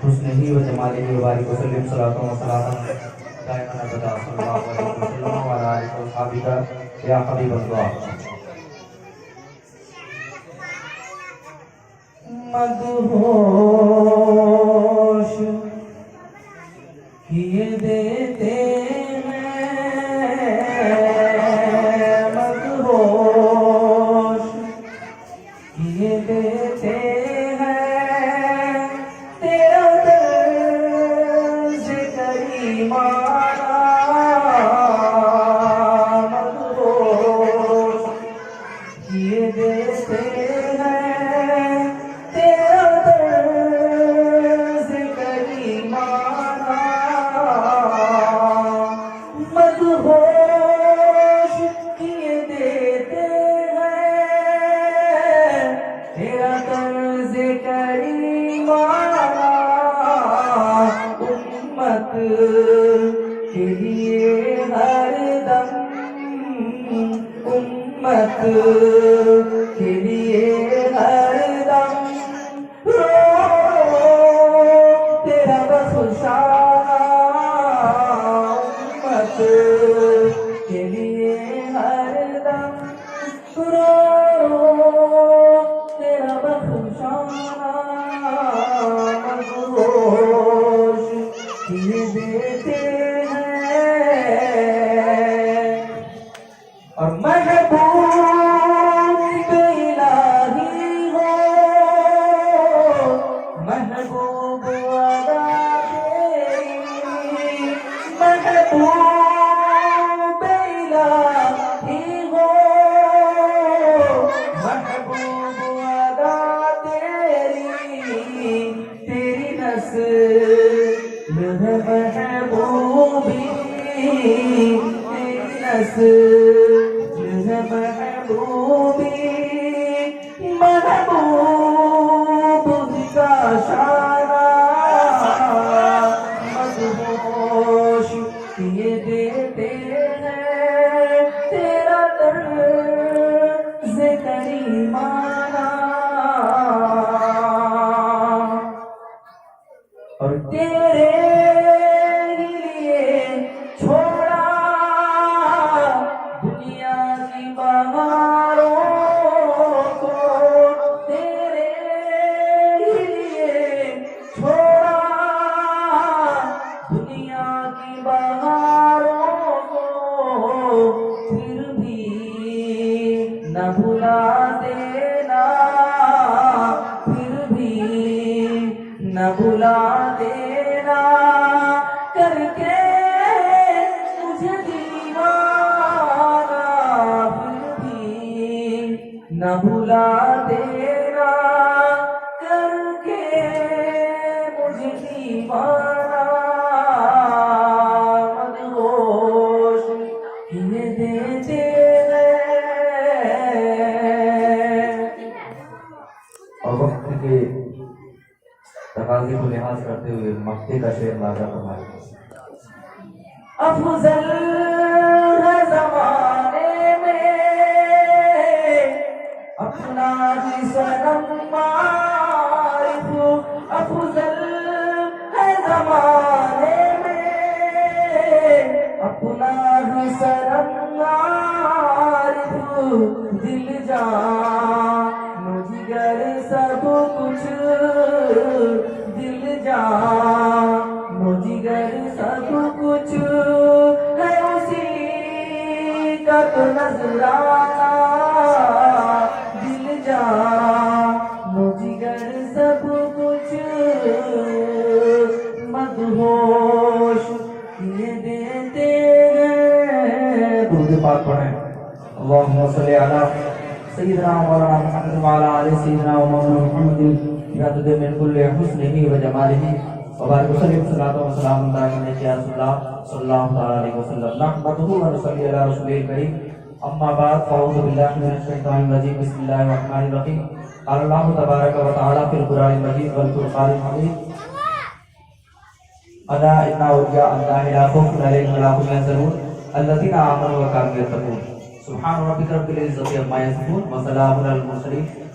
حسنه وجماله وبارك وسلم صلاة وسلاما دائما ابدا صلى الله عليه وسلم وعلى آله وصحبه يا حبيب الله. مدہوش کیے دیتے کے لیے ہر دم امت کے لیے ہر دم تیرا بخشایا امت کے لیے ہر دم تیرا بخشایا مدہوش کیے دیتے اور محبوب الہی ہو محبوب والا تیری محبوب الہی ہو محبوب والا تیری نسل ہے محبوبی تیری نسل محبوبی محبوب کا شانہ مدہوش کیے دیتے ہیں تیرا طرز کریمانہ اور تیرے لیے چھوڑا دنیا کی بہاروں کو تیرے لیے چھوڑا دنیا کی بہاروں کو پھر بھی نہ بھلا دینا پھر بھی نہ بھلا دینا کر کے مجھے دیوانہ پھر بھی نہ بھلا دینا کر کے مجھے دیوانہ مدہوش کیے دیتے ہیں. اور وقت کے تقاضے کو لحاظ کرتے ہوئے مقطع کا شعر لاجا فرمائے. افضل ہے زمانے میں اپنا ہی صنم معرف افضل ہے زمانے میں اپنا ہی صنم معرف دل جان جگر سب کچھ دل جان جگر سب کچھ ہے اسی کا تو نظرانہ دل جان جگر سب کچھ مدہوش کیے دیتے ہیں. درود پاک پڑھیں. اللہم صلی علی سیدنا مولانا محمد وعلی آل سیدنا مولانا محمد بعدد من كل حسنه وجماله وبارك وسلم صلاة وسلام دائما يا رسول الله صلى الله عليه وسلم. نحمده ونصلي على رسوله الكريم. اما بعد فاعوذ بالله من الشيطان الرجيم. بسم الله الرحمن الرحيم. قال الله تبارك وتعالى في القرآن المجيد والفرقان الحميد الا ان اولیاء اللہ لا خوف علیہم ولا هم يحزنون الذين آمنوا وكانوا يتقون. سبحان ربك رب العزة عما يصفون وسلام على المرسلين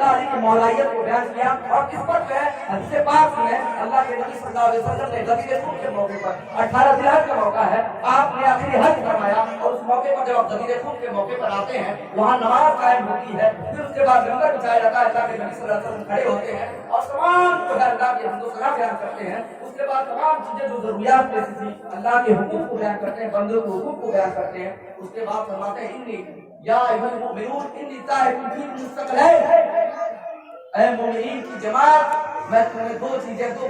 مولا علی کی مولائیت کو بیان کیا اور اس پر جو ہے حدیث پاک میں اللہ کے نبی صلی اللہ علیہ وسلم نے غدیر خون کے موقع پر 18 ذی الحج کا موقع ہے، آپ نے آخری حج فرمایا اور اس موقع پر جب آپ غدیر خون کے موقع پر آتے ہیں وہاں نماز قائم ہوتی ہے، پھر اس کے بعد لنگر بچایا جاتا ہے، اللہ کے نبی صلی اللہ علیہ وسلم کھڑے ہوتے ہیں اور تمام جو ہے اللہ کے حمد و ثنا بیان کرتے ہیں، اس کے بعد تمام چیزیں جو ضروریات میں تھی اللہ کے حقوق کو بیان کرتے ہیں، بندوں کے حقوق کو بیان کرتے ہیں، اس کے بعد فرماتے ہیں انی یا ایھا المؤمنون انی طاہر فیکم مستقلین، اے مومنین کی جماعت میں تمہیں دو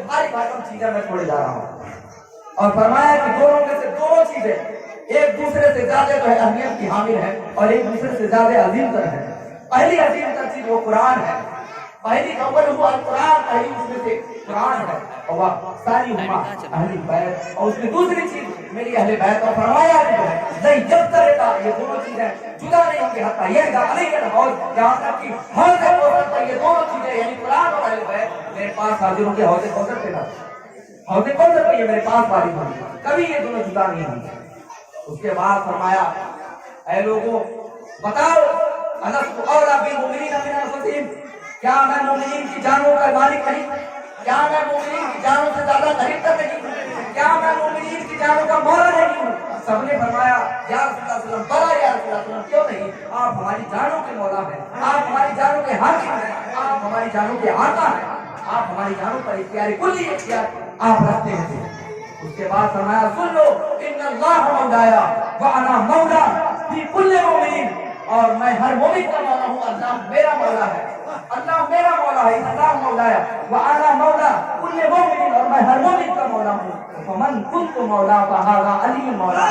بھاری بھارکم چیزیں میں چھوڑے جا رہا ہوں، اور فرمایا کہ دونوں میں سے دونوں چیزیں ایک دوسرے سے زیادہ جو ہے اہمیت کی حامل ہے اور ایک دوسرے سے زیادہ عظیم تر ہے۔ پہلی عظیم تر چیز وہ قرآن ہے، پہلی اول ہوا القرآن، پہلی اس میں سے قرآن ہے، اور ساری امت اہل بیت، اور اس میں دوسری چیز میری اہل بیت، اور فرمایا جو ہے نہیں جب تک یہ دونوں چیزیں جدا نہیں ہوں گے حتیٰ یہ علی الحوض، یہاں تک کہ حوض کوثر پر یہ دونوں چیزیں یعنی قرآن اور اہل بیت میرے پاس حاضر ہوں گے، حوض کوثر پہ نہ حوض کوثر پر یہ میرے پاس والی ہوں گے، کبھی یہ دونوں جدا نہیں ہوں گے۔ اس کے بعد فرمایا اے لوگوں بتاؤ الست اولیٰ بالمؤمنین من انفسہم، کیا میں مومنین کی جانوں کا مالک نہیں؟ کیا میں مومنین کی جانوں سے زیادہ قریب تر نہیں ہوں؟ کیا میں مومنین کی جانوں کا مولا نہیں ہوں؟ سب نے فرمایا یا رسول اللہ صلی اللہ علیہ وسلم، بلا یا رسول اللہ صلی اللہ علیہ وسلم، کیوں نہیں؟ آپ ہماری جانوں کے مولا ہیں، آپ ہماری جانوں کے حاکم ہیں، آپ ہماری جانوں کے آقا ہیں، آپ ہماری جانوں پر اختیار کلی اختیار آپ رکھتے ہیں۔ اس کے بعد فرمایا سن لو ان اللہ مولایا وانا مولا فی کل مومن، اور میں ہر مومن کا مولا ہوں، اللہ میرا مولا ہے، اللہ میرا مولا ہے، اللہ مولایا وانا مولا کل مومن، اور میں ہر مومن کا مولا ہوں، فمن کنت مولا فہذا علی مولا۔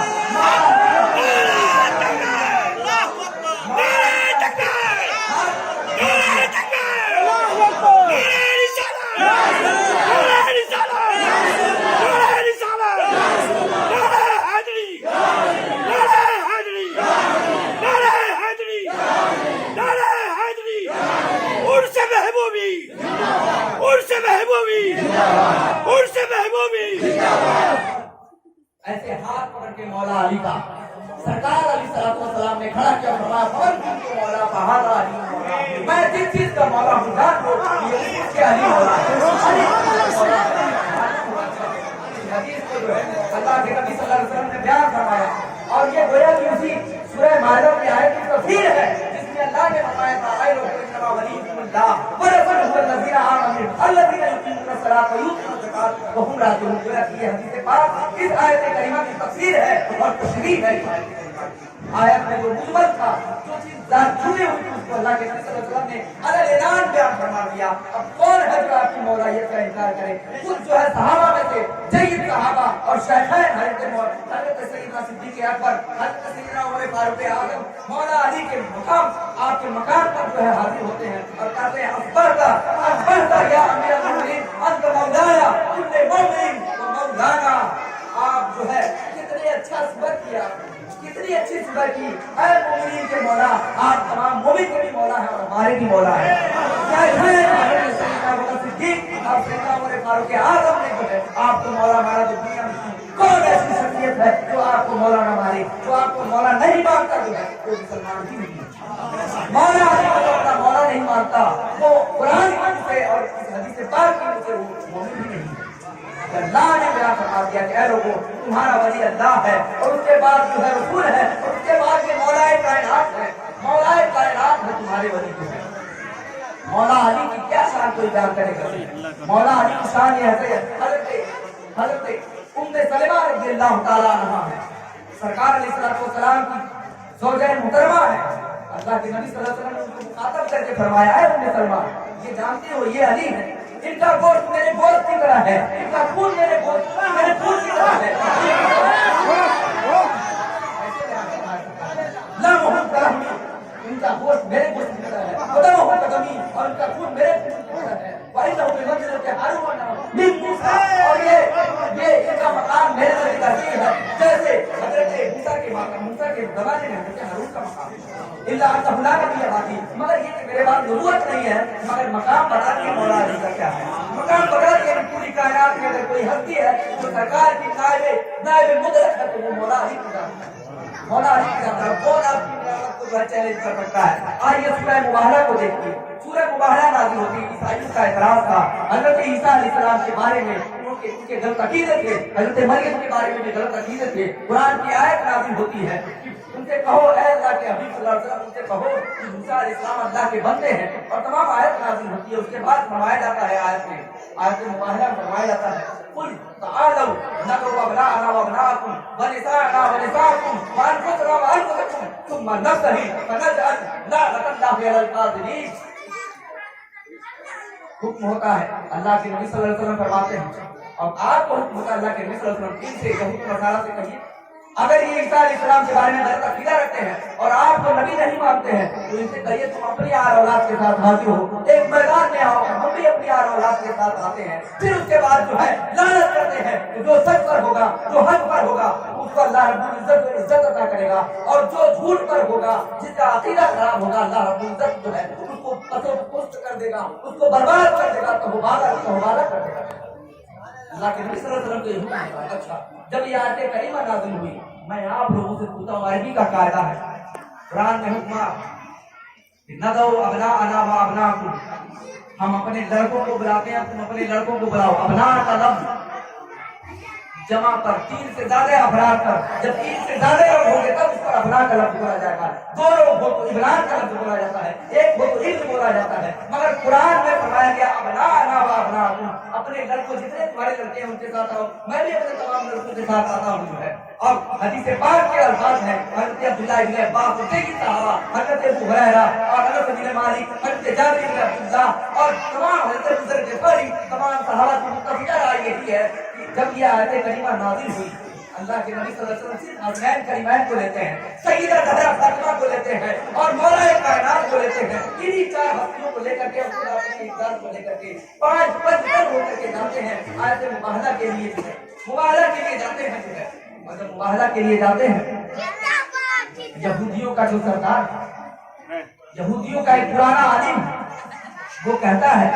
ایسے ہاتھ پکڑ کے مولا علی کا سرکار علیہ السلام نے کھڑا کیا، فرمایا فمن کنت مولا فہذا علی مولا، میں جس چیز کا مولا ہوں جان لو یہ اس کے علی مولا ہے۔ حدیث کو جو ہے اللہ کے نبی صلی اللہ علیہ وسلم نے بیان فرمایا، اور یہ گویا کہ اسی سورہ مائدہ کی آیت کی تفسیر ہے جس میں اللہ نے فرمایا تھا اے لوگو انما ولیکم اللہ ورسولہ الذین آمنوا الذین یقیمون الصلاۃ ویؤتون الزکاۃ وہم راکعون۔ گویا کہ یہ حدیث پاک اس آیت کریمہ کی تفسیر ہے اور تشریح ہے۔ آیت میں جو مجمل تھا، جو چیز ذات چھوئی ہوئی تھی، اس کو اللہ کے نبی صلی اللہ علیہ وسلم نے اعلان بیان فرما دیا۔ اب کون ہے جو آپ کی مولائیت کا انکار کرے؟ خود جو ہے صحابہ میں سے جید صحابہ اور شیخین حضرت سیدنا صدیق اکبر، حضرت سیدنا عمر فاروق اعظم، مولا علی کے مقام آپ کے مکان پر جو ہے حاضر ہوتے ہیں اور کہتے ہیں اکبرتا یا امیر المؤمنین انت مولایا کل مومن و مولانا۔ آپ جو ہے کتنے اچھا صبر کیا، کتنی اچھی صبح کی، اے مومنین کے مولا، آپ تمام مومن کے بھی مولا ہیں اور ہمارے بھی مولا ہیں۔ کیا ہے حضرت سیدنا ابو بکر صدیق اور سیدنا عمر فاروق اعظم نے جو ہے آپ کو مولا مانا، تو دنیا میں کون ایسی شخصیت ہے جو آپ کو مولا نہ مانے؟ جو آپ کو مولا نہیں مانتا جو ہے وہ مسلمان ہی نہیں ہے۔ مولا علی کو اپنا مولا نہیں مانتا، وہ قرآن کی سے اور اس حدیث پاک کی سے وہ مومن بھی نہیں ہے۔ اللہ نے بیان فرما دیا کہ اے لوگوں تمہارا ولی اللہ ہے، اور اس کے بعد جو ہے رسول ہے، اور اس کے بعد یہ مولا کائنات ہے، مولا کائنات ہے تمہارے ولی کو ہے۔ مولا علی کی کیا شان کوئی بیان کرے گا؟ مولا علی کی شان یہ ہے حضرت ام سلمہ رضی اللہ تعالیٰ عنہا ہے، سرکار علیہ السلام کی زوجہ محترمہ ہے۔ اللہ کے نبی صلی اللہ علیہ وسلم نے ان کو مخاطب کر کے فرمایا اے ام سلمہ، یہ جانتے ہو یہ علی ہے، ان کا گوشت میرے گوشت کی طرح ہے، ان کا خون میرے خون کی طرح ہے۔ ان کا گوشت میرے گوشت کی طرح ہے، قدم ہو قدمی، اور ان کا خون میرے خون کی طرح ہے۔ وَإِنَّهُ بِمَنزِلَةِ هَارُونَ مِن مُوسَىٰ، اور یہ ان کا مقام میرے سے تحقیق ہے جیسے حضرت موسیٰ کے زمانے میں حضرت ہارون کا مقام ہے۔ اللہ انت بلا نبی باقی، مگر یہ کہ میرے بعد نبوت نہیں ہے، مگر مقام بتا کے مولا علی کا کیا ہے؟ مقام بتا کے پوری کائنات میں اگر کوئی ہستی ہے جو سرکار کی نائب مدرک ہے تو وہ مولا علی کی ذات ہے۔ مولا علی کی طرف کون آپ کی نعمت کو جو ہے چیلنج کر سکتا ہے؟ آئیے سورہ مباہلہ کو دیکھیے. سورہ مباہلہ نازل ہوتی ہے. عیسائیوں کا اعتراض تھا حضرت عیسیٰ علیہ السلام کے بارے میں، ان کے غلط عقیدے تھے. حضرت مریم کے بارے میں بھی غلط عقیدے تھے. قرآن کی آیت نازل ہوتی ہے کہ ان سے کہو اے اللہ کے حبیب صلی اللہ علیہ وسلم، ان سے کہو کہ موسیٰ علیہ السلام اللہ کے بندے ہیں. اور تمام آیت نازل ہوتی ہے. اس کے بعد فرمایا جاتا ہے آیت مباہلہ میں فرمایا جاتا ہے قل تعالوا ندعو ابناءنا وابناءکم ونساءنا ونساءکم وانفسنا وانفسکم ثم نبتہل فنجعل لعنۃ اللہ علی الکاذبین. حکم ہوتا ہے، اللہ کے نبی صلی اللہ علیہ وسلم فرماتے ہیں، اور آپ کو حکم ہوتا ہے اللہ کے نبی صلی اللہ علیہ وسلم سے یہود نصارہ سے کہیے اگر یہ عیسیٰ علیہ السلام کے بارے میں غلط عقیدہ رکھتے ہیں اور آپ کو نبی نہیں مانتے ہیں تو ان سے کہیے تم اپنی آر اولاد کے ساتھ حاضر ہو، ایک میدان میں آؤ. ہم بھی اپنی آر اولاد کے ساتھ آتے ہیں. پھر اس کے بعد جو ہے لعنت کرتے ہیں کہ جو سچ پر ہوگا، جو حق پر ہوگا، اس کو اللہ رب العزت عزت عطا کرے گا، اور جو جھوٹ پر ہوگا، جس کا عقیدہ خراب ہوگا، اللہ رب العزت جو ہے اس کو پست کر دے گا، اس کو برباد کر دے گا، تہوارہ کر دے گا. اللہ کے نبی صلی اللہ علیہ وسلم کو یہ حکم ہے. اچھا جب یہ آیت کریمہ نازل ہوئی، میں آپ لوگوں سے پوچھتا ہوں، عربی کا قاعدہ ہے، قرآن میں حکم ندعو ابناءنا وابناءکم، ہم اپنے لڑکوں کو بلاتے ہیں، تم اپنے لڑکوں کو بلاؤ. ابناء کا لفظ جمع پر 3 سے زیادہ افراد پر، جب 3 سے زیادہ لوگ ہوں گے تب اس پر ابناء کا لفظ بولا جائے گا. 2 لوگ ہو تو ابناء کا لفظ بولا جاتا ہے، 1 ہو تو ابن بولا جاتا ہے. مگر قرآن میں فرمایا گیا ابناءنا وابناءکم، اپنے لڑکوں جتنے تمہارے لڑکے ہیں ان کے ساتھ آؤ، میں بھی اپنے تمام لڑکوں کے ساتھ آتا ہوں جو ہے. اور حدیث پاک کے الفاظ ہیں حضرت عبداللہ ابن عباس کی صحابہ، حضرت ابو ہریرہ اور حضرت بن مالک، حضرت جابر بن عبداللہ اور تمام حضرت ابو ذر غفاری، تمام صحابہ کی متفقہ رائے یہی ہے کہ جب یہ آیت کریمہ نازل ہوئی، اللہ کے نبی صلی اللہ علیہ وسلم صرف حسنین کریمین کو لیتے ہیں، سیدہ زہرا فاطمہ کو لیتے ہیں اور مولا کائنات کو لیتے ہیں. انہی 4 ہستیوں کو لے کر کے اور اپنے اقدار کو لے کر کے 5 پنجتن ہو کر کے جاتے ہیں آیت مباہلہ کے لیے جو ہے، مباہلہ کے لیے جاتے ہیں جو ہے. مطلب مباہلہ کے لیے جاتے ہیں. یہودیوں کا جو سردار، یہودیوں کا ایک پرانا عالم، وہ کہتا ہے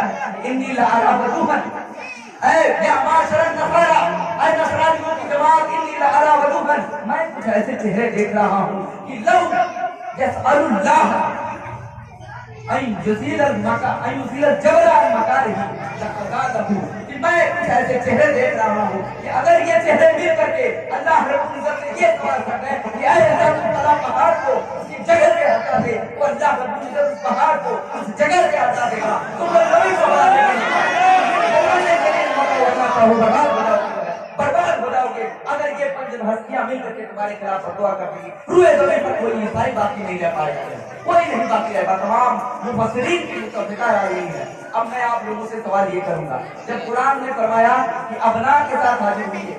انی لارا وجوہا، اے یا معاشر النصارى، اے نصرانیوں کی جماعت، انی لارا وجوہا، میں کچھ ایسے چہرے دیکھ رہا ہوں کہ لو یسأل اللہ ان یزیل الجبل عن مکانہ لقضاته، کہ میں کچھ ایسے چہرے دیکھ رہا ہوں کہ اگر یہ چہرے مل کر کے اللہ رب العزت سے یہ سوال کرتے ہیں کہ اے اللہ پہاڑ کو اس کی جگہ سے ہٹا دے، تو اللہ رب العزت اس پہاڑ کو اس جگہ سے ہٹا دے گا. تم لوگ کبھی سوال برباد ہو جاؤ گے اگر یہ 5 ہستیاں مل کر کے تمہارے خلاف فتوا کر دیں گی. روئے زمین پر کوئی عیسائی باقی نہیں رہ پائے گا، کوئی نہیں باقی رہے گا. تمام مفسرین کی متفقہ رائے یہی ہے. اب میں آپ لوگوں سے سوال یہ کروں گا، جب قرآن نے فرمایا کہ ابناء کے ساتھ حاضر ہوئی ہے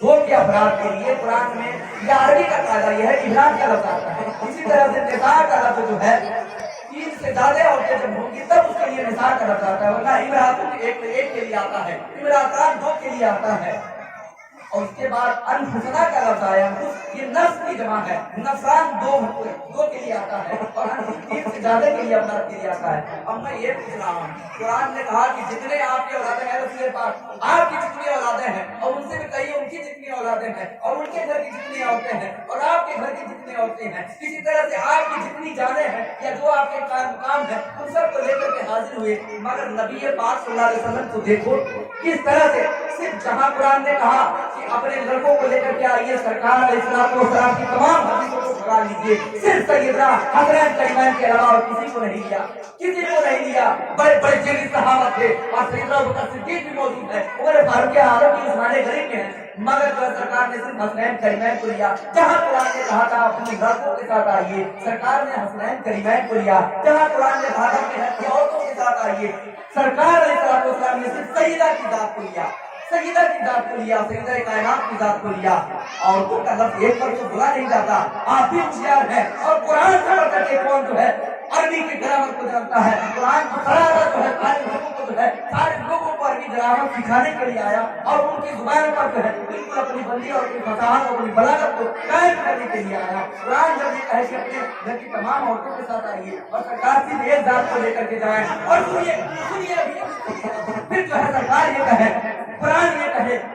2 کے افراد کے لیے، قرآن میں یہ عربی کا قاعدہ یہ ہے ابناء کا لفظ آتا ہے. اسی طرح سے نساء کا لفظ جو ہے 3 سے زیادہ عورتیں جب ہوں گی تب اس کے لیے نساء کا لفظ آتا ہے، ورنہ امرأتون ایک کے لیے آتا ہے، امرأتان 2 کے لیے آتا ہے. اور اس کے بعد انفسنا کا لفظ آیا، یہ نفس کی جمع ہے، نفسان 2 کے لیے آتا ہے اور 3 سے زیادہ کے لیے افراد کے لیے آتا ہے. اب میں یہ پوچھ رہا ہوں، قرآن نے کہا کہ جتنے آپ کی اولادیں ہیں رسول پاک، آپ کی جتنی اولادیں ہیں اور ان سے بھی کہیے ان کی جتنی اولادیں ہیں اور ان کے گھر کی جتنی عورتیں ہیں اور آپ کے گھر کی جتنی عورتیں ہیں، کسی طرح سے آپ کی جتنی جانیں ہیں یا جو آپ کے مقام ہے ان سب کو لے کر کے حاضر ہوئے. مگر نبی پاک صلی اللہ علیہ وسلم کو دیکھو کس طرح سے، صرف جہاں قرآن نے کہا کہ اپنے لڑکوں کو لے کر کے آئیے، سرکار علیہ السلام کی تمام حدیثوں کو بھگا لیجیے، صرف سیدنا حسنین کریمین کے علاوہ اور کسی کو نہیں لیا، کسی کو نہیں لیا. بڑے بڑے جلیل صحابہ تھے اور سیدنا ابوبکر صدیق بھی موجود ہے، عمر فاروق اعظم بھی عثمان غنی میں ہیں، مگر جو سرکار نے صرف حسنین کریمین کو لیا. جہاں قرآن نے کہا تھا اپنے لڑکوں کے ساتھ آئیے، سرکار نے حسنین کریمین کو لیا. جہاں قرآن نے کہا تھا اپنے گھر کی عورتوں کے ساتھ آئیے، سرکار علیہ السلام نے صرف سیدہ کی ذات کو لیا، سیدہ کی ذات کو لیا، سیدہ کائنات کی ذات کو لیا. عورتوں کا لفظ ایک پر تو بلا نہیں جاتا. آپ بھی ہوشیار ہیں اور قرآن پڑھ کر کے کون جو ہے عربی کی گرامر کو جانتا ہے. قرآن کی قرآن جو ہے سارے لوگوں کو جو ہے سارے لوگوں کو عربی گرامر سکھانے کے لیے آیا اور ان کی زبان پر جو ہے بالکل اپنی بندی اور اپنی فصاحت اور اپنی بلاغت کو قائم کرنے کے لیے آیا. قرآن جب یہ کہے کہ اپنے گھر کی تمام عورتوں کے ساتھ آئیے اور سرکار صرف ایک ذات کو لے کر کے جائیں اور سنیے پھر جو ہے سرکار یہ کہے، قرآن یہ کہے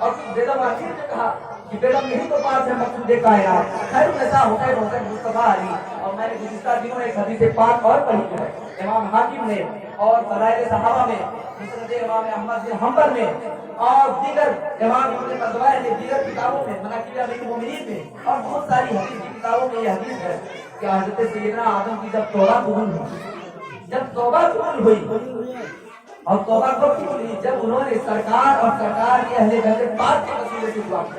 اور پھر بیگم آخر نے کہا کہ بیگم یہی تو بات ہے مقصود کائنات خیر النساء حسین مصطفیٰ علی. اور میں نے گزشتہ دنوں ایک حدیث پاک اور پڑھی ہے امام حاکم نے اور فضائل صحابہ میں مسند امام احمد بن حنبل میں اور دیگر امام ابن مردویہ نے دیگر کتابوں میں مناقب امیر المومنین میں اور بہت ساری حدیث کی کتابوں میں یہ حدیث ہے کہ حضرت سیدنا آدم کی جب توبہ قبول ہوئی اور توبہ کب قبول ہوئی جب انہوں نے سرکار اور سرکار کے اہل بیت پاک کے وسیلے سے دعا کی.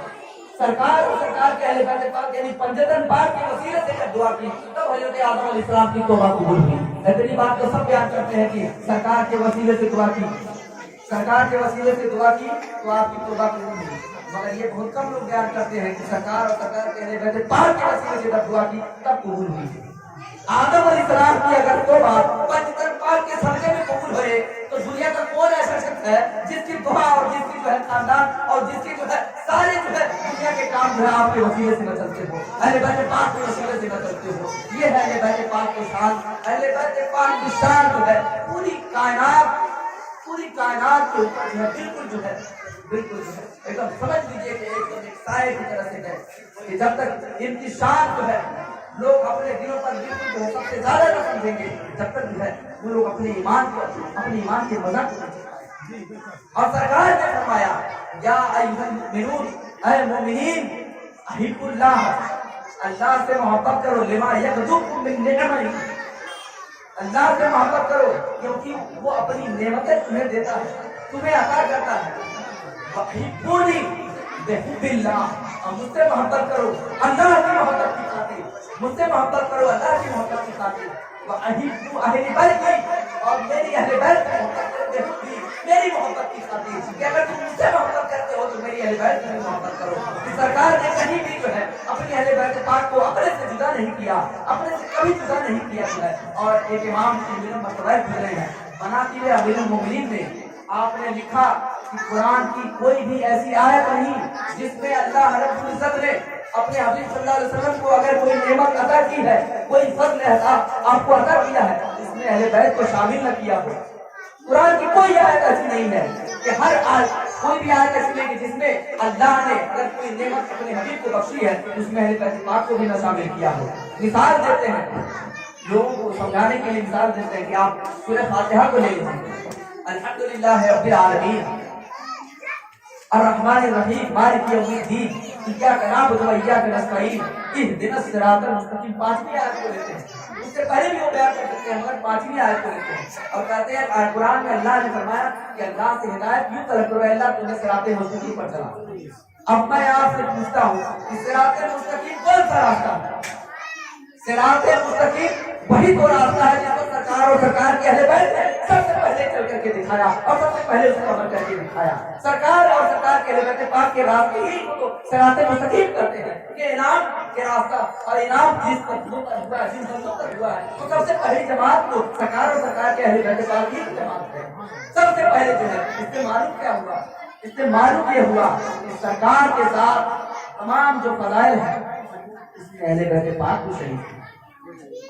سرکار اور سرکار کے اہل بیت پاک یعنی پنجتن پاک کے وسیلے سے جب دعا کی تب حضرت آدم علیہ السلام کی توبہ قبول ہوئی. اتنی بات تو سب بیان کرتے ہیں کہ سرکار کے وسیلے سے دعا کی سرکار کے وسیلے سے دعا کی تو آپ کی توبہ قبول ہوئی. مگر یہ بہت کم لوگ بیان کرتے ہیں کہ سرکار اور سرکار کے اہل بیت پاک کے وسیلے سے جب دعا کی تب قبول ہوئی. آدم علیہ السلام کی اگر توبہ پنجتن پاک کے صدقے میں قبول ہوئے تو دنیا کا کون ایسا شخص ہے جس کی دعا اور جس کی جو ہے خاندان اور جس کی جو ہے سارے جو ہے دنیا کے کام جو ہے آپ کے وسیلے سے نہ چلتے ہو اہل بیت پاک کے وسیلے سے نہ چلتے ہو. یہ ہے اہل بیت پاک کی شان. اہل بیت پاک کی شان جو ہے پوری کائنات کے اوپر جو ہے بالکل جو ہے ایک دم سمجھ لیجیے کہ ایک سائے کی طرح سے ہے کہ جب تک ان کی شان جو ہے لوگ اپنے دلوں پر بالکل جو ہے سب سے زیادہ نہ سمجھیں گے جب تک جو ہے وہ لوگ اپنے ایمان کے مزہ کو سمجھیں. اور سرکار نے فرمایا یا ایھا المؤمنون اے مومنین احب اللہ سے محبت کرو لما یغدوکم من نعمہ اللہ سے محبت کرو کیونکہ وہ اپنی نعمتیں تمہیں دیتا ہے تمہیں عطا کرتا ہے. وَأَحِبُّونِي بِحُبِّ اللَّهِ اور مجھ سے محبت کرو اللہ کی محبت کی خاطر مجھ سے محبت کرو اللہ کی محبت کی خاطر. وَأَحِبُّ أَهْلِ بَيْتِي اور میری اہل بیت کی محبت کرو میری محبت کی خاطر کہ اگر تم مجھ سے محبت کرتے ہو تو میری اہل بیت کی محبت کرو. سرکار نے کہیں بھی جو ہے اپنی اہل بیت پاک کو اپنے سے جدا نہیں کیا اپنے سے کبھی جدا نہیں کیا ہے. اور ایک امام ابن مردویہ گزرے ہیں مناقب امیر المومنین میں آپ نے لکھا کہ قرآن کی کوئی بھی ایسی آیت نہیں جس میں اللہ رب العزت نے اپنے حبیب صلی اللہ علیہ وسلم کو اگر کوئی نعمت عطا کی ہے کوئی فضل آپ کو عطا کیا ہے اس میں اہل بیت کو شامل نہ کیا ہو. قرآن کی کوئی آیت ایسی نہیں ہے کہ ہر کوئی بھی آیت ایسی نہیں کہ جس میں اللہ نے اگر کوئی نعمت اپنے حبیب کو بخشی ہے اس میں اہل بیت پاک کو بھی نہ شامل کیا ہو. مثال دیتے ہیں لوگوں کو سمجھانے کے لیے مثال دیتے ہیں کہ آپ سورہ فاتحہ کو لے لیجیے. الحمدللہ رب العالمین الرحمن الرحیم مالک یوم الدین ایاک نعبد و ایاک نستعین اہدنا الصراط المستقیم. پانچویں آیت کو لیتے ہیں اس سے پہلے بھی وہ بیان کر سکتے ہیں مگر پانچویں آیت کو لیتے ہیں اور کہتے ہیں قرآن میں اللہ نے فرمایا کہ اللہ سے ہدایت یوں طلب کرو اللہ تمہیں صراط مستقیم پر چلا. اب میں آپ سے پوچھتا ہوں کہ صراط مستقیم کون سا راستہ ہے؟ صراط مستقیم وہی تو راستہ ہے جس پر سرکار اور سرکار کے اہل بیت نے سب سے پہلے چل کر کے دکھایا اور سب سے پہلے اس کو عمل کر کے دکھایا. سرکار اور سرکار کے اہل بیت پاک کے راستے ہی کو صراط مستقیم کرتے ہیں کہ انعام کے راستہ اور انعام جس پر ہوا ہے جن بندوں پر ہوا ہے تو سب سے پہلی جماعت تو سرکار اور سرکار کے اہل بیت پاک کی جماعت ہے. سب سے پہلے جو ہے اس سے معلوم کیا ہوا اس سے معلوم یہ ہوا کہ سرکار کے ساتھ تمام جو فضائل ہیں اس میں اہل بیت پاک کو شریک ہے.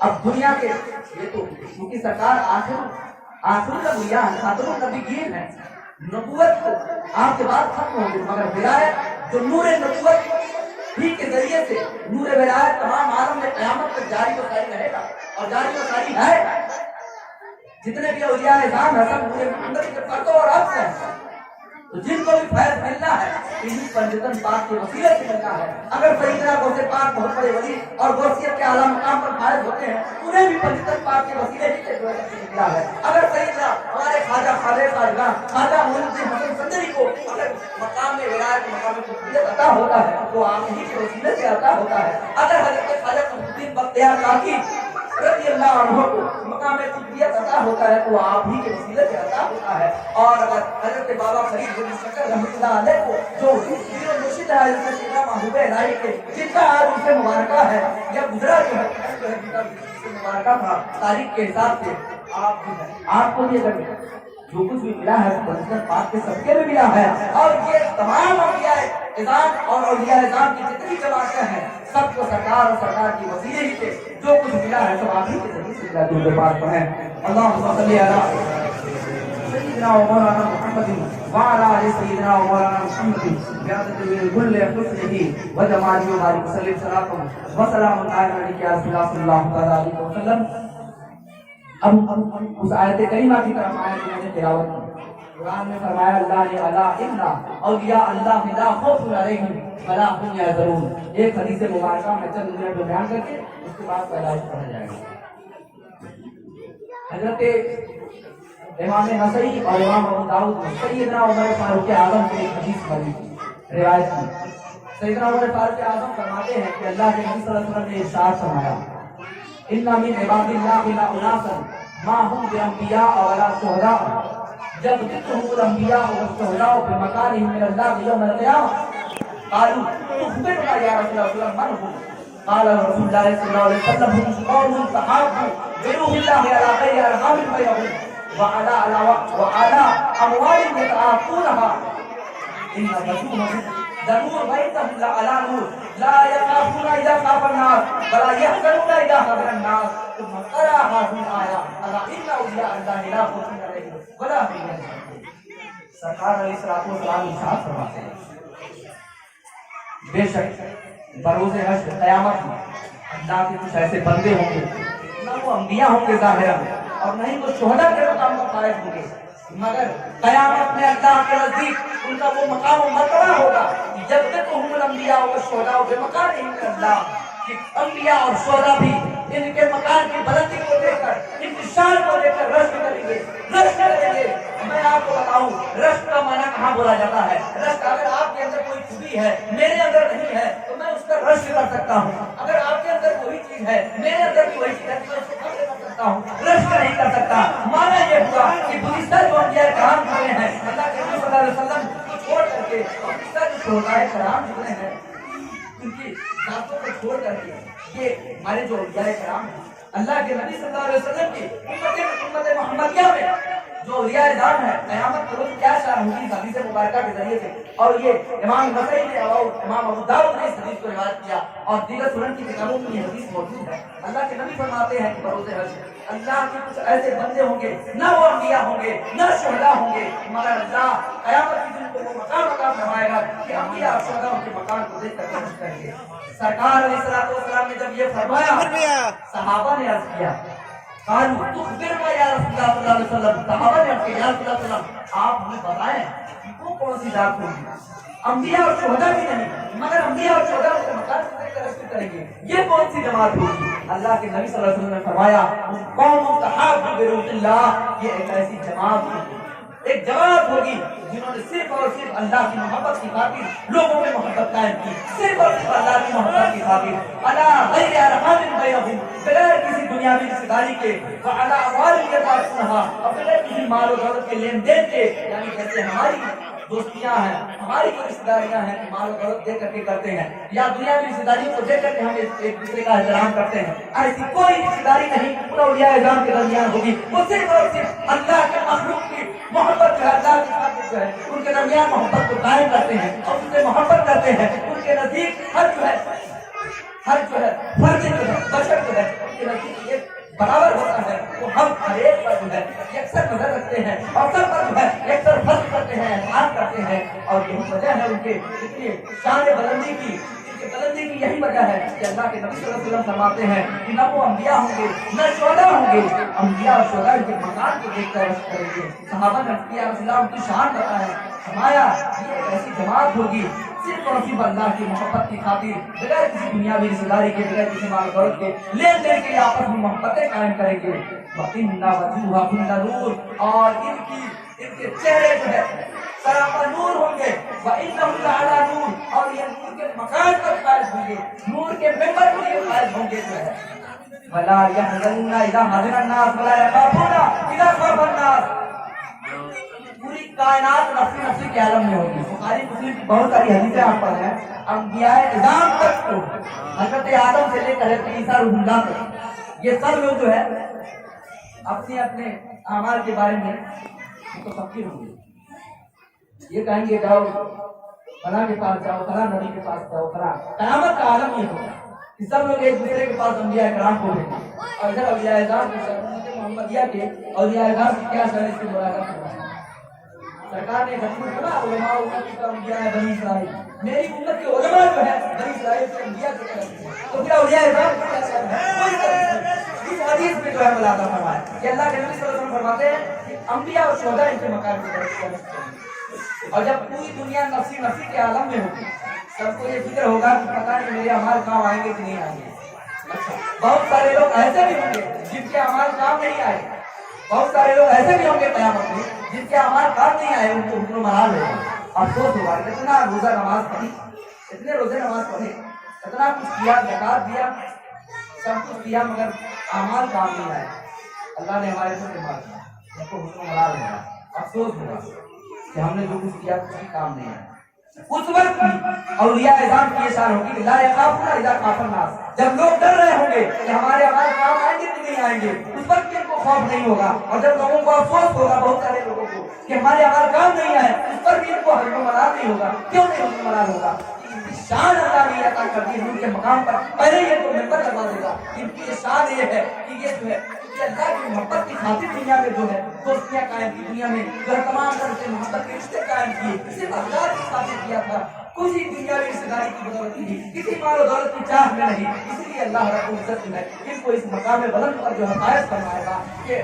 اب دنیا کے یہ تو کیونکہ سرکار آخر الانبیاء خاتم النبیین ہے نبوت آپ کے بعد ختم ہو گئی مگر ولایت جو نور نبوت ہی کے ذریعے سے نور ولایت تمام عالم میں قیامت تک جاری و ساری رہے گا اور جاری و ساری ہے. جتنے بھی اولیاء اعظام ہیں سب نور محمد کے پردوں اور عکس ہیں تو جن کو بھی فیض ملنا ہے انہی پنجتن پاک کے وسیلے سے ملنا ہے. اگر سیدنا غوث پاک بہت بڑے ولی اور غوثیت کے اعلیٰ مقام پر فائز ہوتے ہیں انہیں بھی پنجتن پاک کے وسیلے ہی سے ملا ہے. اگر سیدنا ہمارے خواجہ خواجہ معین الدین حسن سندری کو اگر مقام میں ولایت مقام قطبیت عطا ہوتا ہے تو آپ ہی کے وسیلے سے عطا ہوتا ہے. اگر حضرت خواجہ قطب الدین بختیار کاکی رضی اللہ عنہ کو مقام قطبیت عطا ہوتا ہے تو آپ ہی کے وسیلے سے عطا ہوتا ہے. اور اگر حضرت بابا فرید بن شکر رحمۃ اللہ علیہ کو جو پیر و مرشد ہے حضرت سیدنا محبوب الہی کے جن کا آج ان سے مبارکہ ہے یا گزرا جو ہے مبارکہ تھا تاریخ کے حساب سے آپ کو بھی اگر جو کچھ بھی ملا ہے پنجتن پاک کے صدقے میں ملا ہے. اور یہ تمام اولیاء اعظام اور اولیاء اعظام کی جتنی جماعتیں ہیں سب کو سرکار اور سرکار کی وسیلے ہی سے جو کچھ ملا ہے سب آپ ہی کے ذریعے سے ملا. درود پاک پڑھیں اللہم صلی علی سیدنا و مولانا محمد وعلى آل سيدنا ومولانا محمد بقيادة كل حسنه وجماله وبارك وسلم صلاة وسلام عليك يا رسول الله صلى الله عليه وسلم. اب اس آیت کریمہ کی طرف آئے تو میں نے تلاوت کی. قرآن میں فرمایا اللہ نے الا ان اولیاء اللہ لا خوف علیہم ولا هم یحزنون. ایک حدیث مبارکہ میں چند منٹ میں بیان کر کے اس کے بعد پہلا پڑھا جائے گا. حضرت امام نسائی اور امام ابو داؤد نے سیدنا عمر فاروق اعظم کی ایک حدیث مروی کی روایت کی. سیدنا عمر فاروق اعظم فرماتے ہیں کہ اللہ کے نبی صلی اللہ علیہ وسلم نے ارشاد فرمایا ان من عباد اللہ لا اناسا ما هم بانبیاء ولا شهداء يغبطهم الانبیاء والشهداء بمكانهم من الله يوم القيامه قالوا اخبرنا يا رسول الله من هم قال رسول الله صلى الله عليه وسلم هم قوم تحابوا بروح الله على غير ارحام بينهم وعلى اموال يتعاطونها ان رسولهم ضرور بيتهم على نور لا يخافون اذا خاف الناس ولا يحزنون اذا حزن الناس ثم قرأ هذه الآية الا ان اولياء الله لا خوف عليهم ولا هم يحزنون. سرکار علیہ الصلوۃ والسلام ارشاد فرماتے ہیں بے شک بروز حشر قیامت میں اللہ کے کچھ ایسے بندے ہوں گے نہ وہ انبیاء ہوں گے ظاہرا اور نہیں وہ شہداء کے مقام پر فائز ہوں گے مگر قیامت میں اللہ کے نزدیک ان کا وہ مقام و مرتبہ ہوگا جب تک ہم الانبیاء و شہداء بے مقام اللہ کہ انبیاء اور شہداء بھی ان کے مقام کی بلندی کو دیکھ کر انتشار کو دیکھ کر رشک کریں گے رشک کریں گے. میں آپ کو بتاؤں رشک کا معنی کہاں بولا جاتا ہے. رشک اگر آپ کے اندر کوئی خوبی ہے میرے اندر نہیں ہے تو میں اس کا رشک کر سکتا ہوں. اگر آپ کے اندر کوئی چیز ہے میرے اندر بھی وہی چیز ہے تو میں اس کو رشک کر سکتا ہوں. رشک نہیں کر سکتا. معنی یہ ہوا کہ گزشتہ جو انبیاء کرام ہوئے ہیں اللہ کے نبی صلی اللہ علیہ وسلم کو چھوڑ کر کے گزشتہ جو شہداء کرام ہوئے ہیں ان کی ذاتوں کو چھوڑ کر کے یہ ہمارے جو اولیاء کرام ہیں اللہ کے نبی صلی اللہ علیہ وسلم کی امت محمدیہ میں جو اولیاء اعظام ہے قیامت کے روز کیا شان ہوگی اس حدیث مبارکہ کے ذریعے سے. اور یہ امام نسائی نے اور امام ابو داؤد نے اس حدیث کو روایت کیا اور دیگر سنن کی کتابوں میں یہ حدیث موجود ہے. اللہ کے نبی فرماتے ہیں کہ بروز حشر اللہ کے کچھ ایسے بندے ہوں گے نہ وہ انبیاء ہوں گے نہ شہداء ہوں گے مگر اللہ قیامت کے دن کو وہ مقام عطا فرمائے گا کہ انبیاء اور شہداء کے مقام کو دیکھ کر خوش کریں گے. سرکار علیہ الصلوۃ والسلام نے جب یہ فرمایا صحابہ نے عرض کیا قالوا تخبرنا یا رسول اللہ صلی اللہ علیہ وسلم. صحابہ نے عرض کیا یا رسول اللہ صلی اللہ علیہ وسلم آپ ہمیں بتائیں وہ کون سی ذات ہوگی. انبیاء اور شہداء بھی نہیں مگر انبیاء اور شہداء کے مقام کو دیکھ کر رشک کریں گے. یہ کون سی جماعت ہوگی. اللہ کے نبی صلی اللہ علیہ وسلم نے فرمایا قوم تحابوا بروح اللہ. یہ ایک ایسی جماعت ہوگی ایک جماعت ہوگی جنہوں نے صرف اور صرف اللہ کی محبت کی خاطر لوگوں میں محبت قائم کی. صرف اور صرف اللہ کی محبت کی خاطر علی غیر ارحام بینہم بغیر کسی دنیاوی رشتہ داری کے وعلی اموال یتعاطونها اور بغیر کسی مال و دولت کے لین دین کے. یعنی جیسے ہماری دوستیاں ہیں ہماری جو رشتہ داریاں ہیں مال و دولت دے کر کے کرتے ہیں یا دنیاوی رشتہ داریوں کو دے کر کے ہم ایک دوسرے کا احترام کرتے ہیں ایسی کوئی رشتہ داری نہیں ان اولیاء اعظام کے درمیان ہوگی. وہ صرف اور صرف اللہ کے مخلوق کی محبت جو ہے اللہ کی خاطر جو ہے ان کے درمیان محبت کو قائم کرتے ہیں اور ان سے محبت کرتے ہیں. ان کے نزدیک ہر جو ہے فرد جو ہے بشر جو ہے ان کے نزدیک یہ برابر ہوتا ہے. وہ ہم ہر ایک پر جو ہے یکسر نظر رکھتے ہیں اور سب پر جو ہے یکسر فرض کرتے ہیں احسان کرتے ہیں. اور یہی وجہ ہے ان کے اتنی شان بلندی کی بلندی کی یہی وجہ ہے کہ اللہ کے نبی صلی اللہ علیہ وسلم فرماتے ہیں کہ نہ وہ انبیاء ہوں گے نہ شہداء ہوں گے. انبیاء اور شہداء کے مقام کو دیکھ کر رشک کریں گے. صحابہ نے یا رسول اللہ کی شان بتایا فرمایا یہ ایک ایسی جماعت ہوگی صرف اور صرف اللہ کی محبت کی خاطر بغیر کسی دنیاوی رشتہ داری کے بغیر کسی مال و دولت کے لین دین کے آپس میں محبتیں قائم کریں گے. وَإِنَّ وَجُوهَهُمْ لَنُورٌ اور ان کے چہرے جو ہے سراپا نور ہوں گے. وَإِنَّهُمْ لَعَلَىٰ نُورٍ اور یہ نور کے مکان پر فائز ہوں گے نور کے ممبر پر یہ فائز ہوں گے جو ہے. وَلَا يَحْزَنُونَ إِذَا حَزِنَ النَّاسُ وَلَا يَخَافُونَ إِذَا خَافَ النَّاسُ. پوری کائنات نفسی نفسی کے عالم میں ہوگی. بخاری مسلم کی بہت ساری حدیثیں آپ پر ہیں. انبیاء اعظام تک تو حضرت آدم سے لے کر حضرت عیسیٰ روح اللہ تک یہ سب لوگ جو ہے اپنے اپنے اعمال کے بارے میں متفکر ہوں گے. یہ کہیں گے جاؤ فلاں کے پاس جاؤ فلاں نبی کے پاس جاؤ فلاں. قیامت کا عالم یہ ہوگا کہ سب لوگ ایک دوسرے کے پاس انبیاء کرام کو لیں گے. اور ادھر اولیاء اعظام کی محمدیہ کے اولیاء اعظام کی کیا شان اس کی ملاقات کرنا ہے. سرکار نے علماء امت کا انبیاء ہے بنی اسرائیل، میری امت کے علماء جو ہے بنی اسرائیل کے انبیاء کی طرف سے، تو پھر اولیاء اعظام کی کیا شان ہے؟ اس حدیث میں جو ہے ملاحظہ فرمایا کہ اللہ کے نبی صلی اللہ علیہ وسلم فرماتے ہیں کہ انبیاء اور شہداء ان کے مقام کی طرف سے، اور جب پوری دنیا نفسی نفسی کے عالم میں ہوگی سب کو یہ فکر ہوگا کہ پتہ نہیں میرے اعمال کام آئیں گے کہ نہیں آئیں گے۔ بہت سارے لوگ ایسے بھی ہوں گے جن کے اعمال کام نہیں آئے، بہت سارے لوگ ایسے بھی ہوں گے قیامت میں جن کے اعمال کام نہیں آئے، ان کو حکم و ملال ہوگا، افسوس ہوگا اتنا روزہ نماز پڑھی، اتنے روزے نماز پڑھے، اتنا کچھ کیا، زکات دیا، سب کچھ کیا، مگر اعمال کام نہیں آئے، اللہ نے ہمارے کو مار دیا، ان کو حکم و ملال ہوگا، افسوس ہوگا کہ ہم نے جو کچھ کیا کچھ کام نہیں آیا۔ اس وقت اولیاء اعظام کی یہ شان ہوگی کہ لا یخافون اذا خاف الناس، جب لوگ ڈر رہے ہوں گے کہ ہمارے ہمارے کام آئیں گے کہ نہیں آئیں گے، اس وقت ان کو خوف نہیں ہوگا، اور جب لوگوں کو افسوس ہوگا بہت سارے لوگوں کو کہ ہمارے ہمارے کام نہیں آئے، اس پر بھی ان کو حکم ملال نہیں ہوگا۔ کیوں نہیں حکم ملال ہوگا؟ شان اللہ نے عطا کر دی ان کے مقام پر، پہلے یہ تو ممبر لگا دے گا، ان کی شان یہ ہے کہ یہ جو ہے کہ اللہ کی محبت کی خاطر دنیا میں جو ہے دوستیاں قائم کی، دنیا میں جو تمام طرح سے محبت کے رشتے قائم کیے، صرف اللہ کی خاطر کیا تھا، کچھ ہی دنیاوی رشتے داری کی بدولت نہیں، کسی مال و دولت کی چاہ میں نہیں، اس لیے اللہ رب العزت جو ہے ان کو اس مقام بلند پر جو ہے فائز فرمائے گا کہ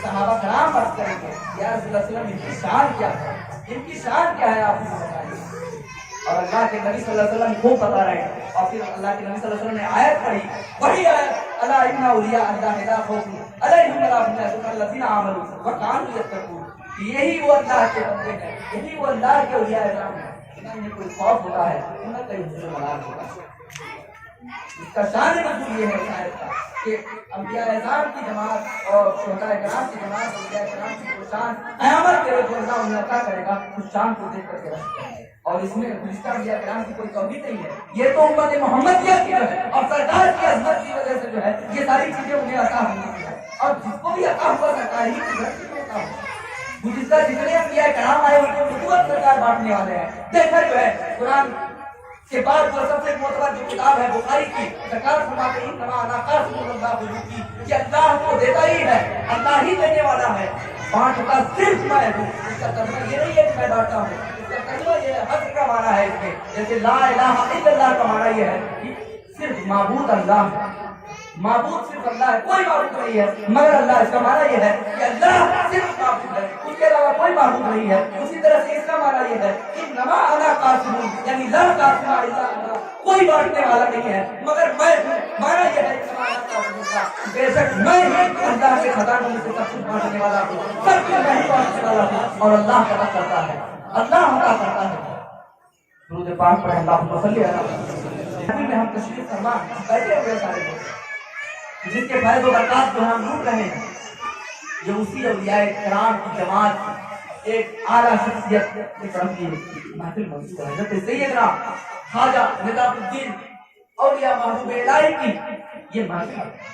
صحابہ کرام عرض کریں گے یا رسول اللہ صلی اللہ علیہ وسلم ان کی شان کیا ہے، ان کی شان کیا ہے آپ کو بتائیے، اور اللہ کے نبی صلی اللہ علیہ وسلم کو پتا رہے، اور پھر اللہ کے نبی صلی اللہ علیہ وسلم نے آیت پڑھی، وہی آیت الا ان اولیاء اللہ لا خوف علیہم ولا هم يحزنون الذين آمنوا وكانوا يتقون، یہی وہ اللہ کے بندے ہیں، یہی وہ اللہ کے اولیاء اعظام ہیں، انہیں کوئی خوف ہوتا ہے، انہیں کوئی حزن و ملال ہوتا ہے۔ اس کا شان نزول یہ ہے اس آیت کا کہ انبیاء اعظام کی جماعت اور شہداء کرام کی جماعت، اولیاء کرام کی شان قیامت کے روز اللہ انہیں عطا کرے گا، اس شان کو دیکھ کر کے رکھتے ہیں، اور اس میں گزشتہ انبیاء کرام کی کوئی توحید نہیں ہے، یہ تو امت محمدیہ کی جو ہے اور سرکار کی عظمت کی وجہ سے جو ہے یہ ساری چیزیں انہیں عطا ہوئی ہیں، اور جس کو بھی عطا ہوا سرکار ہی کی طرف سے عطا ہوا۔ گزشتہ جتنے انبیاء کرام آئے ان کو نبوت سرکار بانٹنے والے ہیں، دیکھا جو ہے قرآن کے بعد جو سب سے معتبر جو کتاب ہے بخاری کی، سرکار فرماتے ہیں انما انا قاسم اللہ کی، کہ اللہ کو دیتا ہی ہے، اللہ ہی دینے والا ہے، بانٹتا صرف میں ہوں۔ اس کا ترجمہ یہ نہیں ہے کہ میں بانٹتا ہوں، اس کا ترجمہ یہ ہے، حق کا معنی ہے اس میں، جیسے لا الہ الا اللہ کا معنی یہ ہے کہ صرف معبود اللہ ہے، معبود صرف اللہ ہے، کوئی معبود نہیں ہے مگر اللہ۔ اس کا معنی یہ ہے کہ اللہ صرف معبود ہے، اس کے علاوہ کوئی معبود نہیں ہے۔ اسی طرح سے اس کا معنی یہ ہے کہ انما انا قاسم، یعنی لا قاسم الا اللہ، کوئی بانٹنے والا نہیں ہے مگر میں ہوں۔ معنی یہ ہے انما انا قاسم کا، بے شک میں ہی اللہ کے خزانوں میں سے سب کچھ بانٹنے والا ہوں، سب کچھ میں ہی بانٹنے والا ہوں، اور اللہ عطا کرتا ہے، اللہ عطا کرتا ہے۔ درود پاک پڑھیں، اللہم صلی علی محمد۔ میں ہم تشریف فرما بیٹھے ہوئے سارے لوگ جس کے فیض و برکات جو ہم لوٹ رہے ہیں، یہ اسی اولیاء کرام کی جماعت کی ایک اعلیٰ شخصیت کی طرف کی محفل منسوب ہے، حضرت سیدنا خواجہ نظام الدین اولیاء محبوب الہی کی یہ محفل ہے،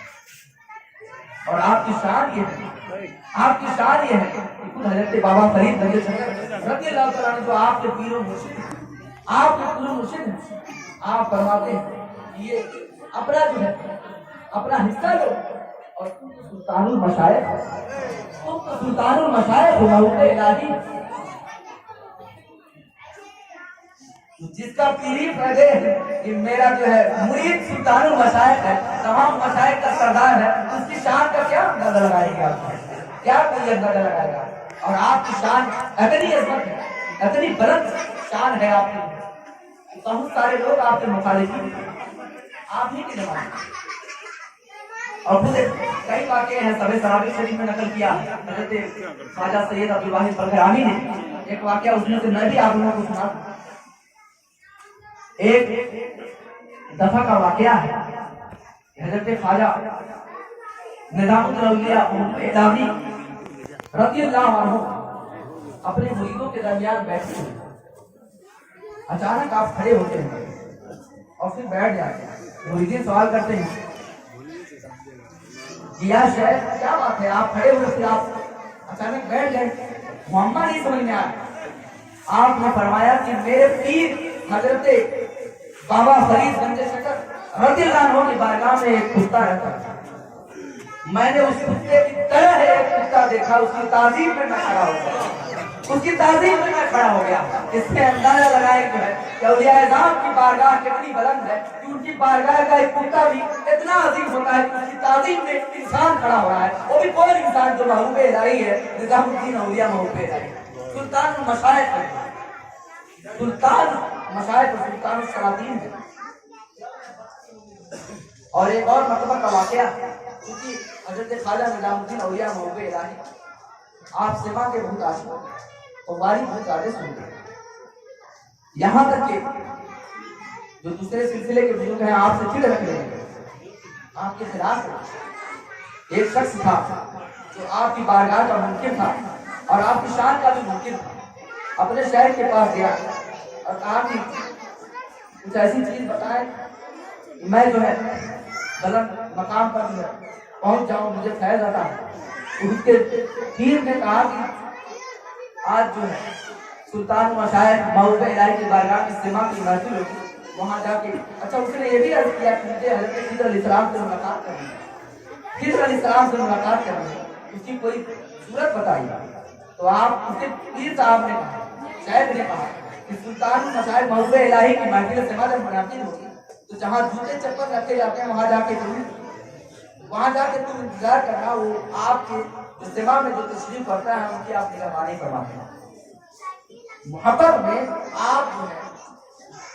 اور آپ کی شان یہ ہے، آپ کی شان یہ ہے کہ خود حضرت بابا فرید رضی اللہ تعالیٰ عنہ جو آپ کے پیر و مرشد ہیں، آپ کے پیر و مرشد ہیں، آپ فرماتے ہیں یہ اپنا جو ہے اپنا حصہ لو، اور تم تو سلطان المشائخ، تم تو سلطان المشائخ ہو، محبوب الہی جس کا پیری فیضے ہے کہ میرا جو ہے مرید سلطان المشائخ ہے، تمام مشائخ کا سردار ہے، اس کی شان کا کیا اندازہ لگائیں گے آپ، کیا کوئی اندازہ لگائے گا؟ اور آپ کی شان اتنی عظمت ہے، اتنی بلند شان ہے آپ کی، بہت سارے لوگ آپ کے مخالف ہیں، آپ ہی کی جماعت، اور خود کئی واقعے ہیں سب سرابی شریف میں نقل کیا حضرت خواجہ سید عبدالواحد برقرانی نے، ایک واقعہ اس میں سے میں بھی آپ لوگوں کو سنا۔ ایک دفعہ کا واقعہ ہے، حضرت خواجہ نظام الاولیاء الہی رضی اللہ عنہ اپنے مریدوں کے درمیان بیٹھے ہیں، اچانک آپ کھڑے ہوتے ہیں اور پھر بیٹھ جاتے ہیں، مریدین سوال کرتے ہیں یا شیخ کیا بات ہے، آپ کھڑے ہوئے پھر آپ اچانک بیٹھ گئے، معاملہ نہیں سمجھ میں آیا۔ آپ نے فرمایا کہ میرے پیر حضرت بابا فرید گنج شکر رضی اللہ عنہ کی بارگاہ میں ایک کتا رہتا تھا، میں نے اس کتے کی طرح ایک کتا دیکھا، اس کی تعظیم میں کھڑا ہو گیا، اس کی تعظیم میں کھڑا ہو گیا. اس سے اندازہ لگائے جو ہے کہ اولیاء اعظام کی بارگاہ کتنی بلند ہے کہ ان کی بارگاہ کا ایک کتا بھی اتنا عظیم ہوتا ہے کہ اس کی تعظیم میں انسان کھڑا ہو رہا ہے, وہ بھی کوئی انسان جو محبوب الہی ہے, نظام الدین اولیاء محبوب الہی, سلطان المشائخ ہے, سلطان مشائخ اور سلطان السلاطین ہے. اور ایک اور مرتبہ کا واقعہ, کیونکہ حضرت خواجہ نظام الدین اولیاء محبوب الہی آپ سما کے بہت عاشق اور باری بہت زیادہ سنتے ہیں, یہاں تک کہ جو دوسرے سلسلے کے بزرگ ہیں آپ سے چڑ رکھ رہے ہیں, آپ کے خلاف ہے. ایک شخص تھا جو آپ کی بارگاہ کا منکر تھا اور آپ کی شان کا بھی منکر تھا, اپنے شہر کے پاس گیا اور کہا کہ کچھ ایسی چیز بتائے میں جو ہے غلط مقام پر جو ہے پہنچ جاؤں, مجھے فیض آتا ہے. اس کے پیر نے کہا کہ آج جو ہے سلطان مشائخ محبوب الہی کی بارگاہ میں اجتماع کی محفل ہوگی, وہاں جا کے. اچھا, اس نے یہ بھی عرض کیا کہ مجھے حضرت خضر علیہ السلام سے ملاقات کرنی ہے, خضر علیہ السلام سے ملاقات کرنی ہے, اس کی کوئی صورت بتائیے. تو آپ اس کے پیر صاحب نے کہا, شاید نے کہا کہ سلطان مشائخ محبوب الہی کی محفل اجتماع جب منعقد ہوگی تو جہاں جوتے چپل رکھے جاتے ہیں وہاں جا کے تم انتظار کرنا, وہ آپ کے اجتماع میں جو تشریف کرتا ہے ان کی آپ نگہبانی فرماتے ہیں. محبت میں آپ جو ہے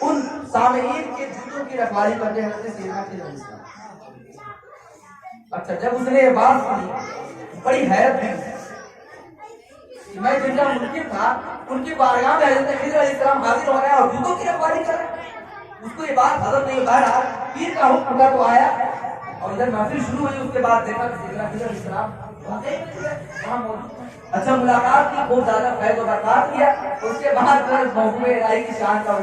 ان سامعین کے جوتوں کی رکھوالی کرتے ہیں حضرت سیدنا خضر علیہ السلام. اچھا, جب اس نے یہ بات سنی بڑی حیرت ہوئی, میں جن کا منکر تھا ان کی بارگاہ میں حضرت خضر علیہ السلام حاضر ہو رہے ہیں اور جوتوں کی رکھوالی کر رہے ہیں. اس کو یہ بات حضرت نہیں بتا, پیر کا حکم کا تو آیا اور جب محفل شروع ہوئی اس کے بعد دیکھا کہ سیدنا خضر علیہ السلام وہاں موجود. اچھا, ملاقات کی, بہت زیادہ فیض و برکات کیا. اس کے بعد محبوب الہی کی شان کا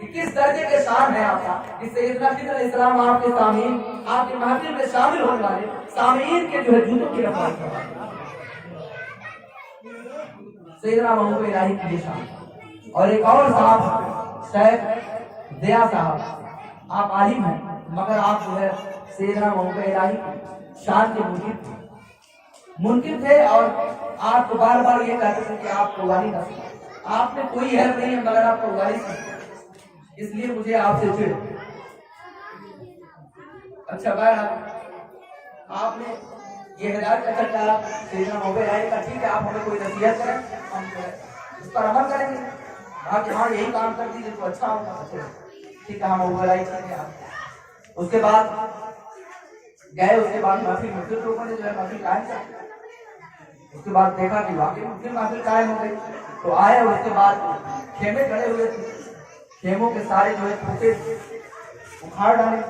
کہ کس درجے کے شان ہے آپ کا کہ سیدنا خضر علیہ السلام آپ کے سامعین, آپ کے محفل میں شامل ہونے والے سامعین کے جو ہے جوتوں کی رکھوالی کرتے ہیں. سیدنا محبوب الہی کی یہ شان. اور ایک اور صاحب شیخ ضیاء صاحب, آپ عالم ہیں مگر آپ جو ہے سیدنا محبوب الہی کی شان کے منکر تھے اور آپ کو بار بار یہ کہتے تھے کہ آپ کو واری نہ سکتے, آپ میں کوئی حیرت نہیں ہے مگر آپ کو واری سکتے, اس لیے مجھے آپ سے چڑ. اچھا بہرحال آپ نے یہ ہدایت کا چکا سیدنا محبوب الہی کا, ٹھیک ہے آپ ہمیں کوئی نصیحت کریں, ہم جو ہے اس پر عمل کریں گے. کہا کہ ہاں یہی کام کر دیجیے تو اچھا ہوگا. ٹھیک ہے, ہم محبوب الہی ٹھیک ہے. اس کے بعد گئے, اس کے بعد محفل مسجد لوگوں نے جو ہے محفل قائم کیا. اس کے بعد دیکھا کہ واقعی مسجد محفل قائم ہو گئی تو آئے. اس کے بعد خیمے کھڑے ہوئے تھے, خیموں کے سارے جو ہے ٹوٹے اکھاڑ ڈالے.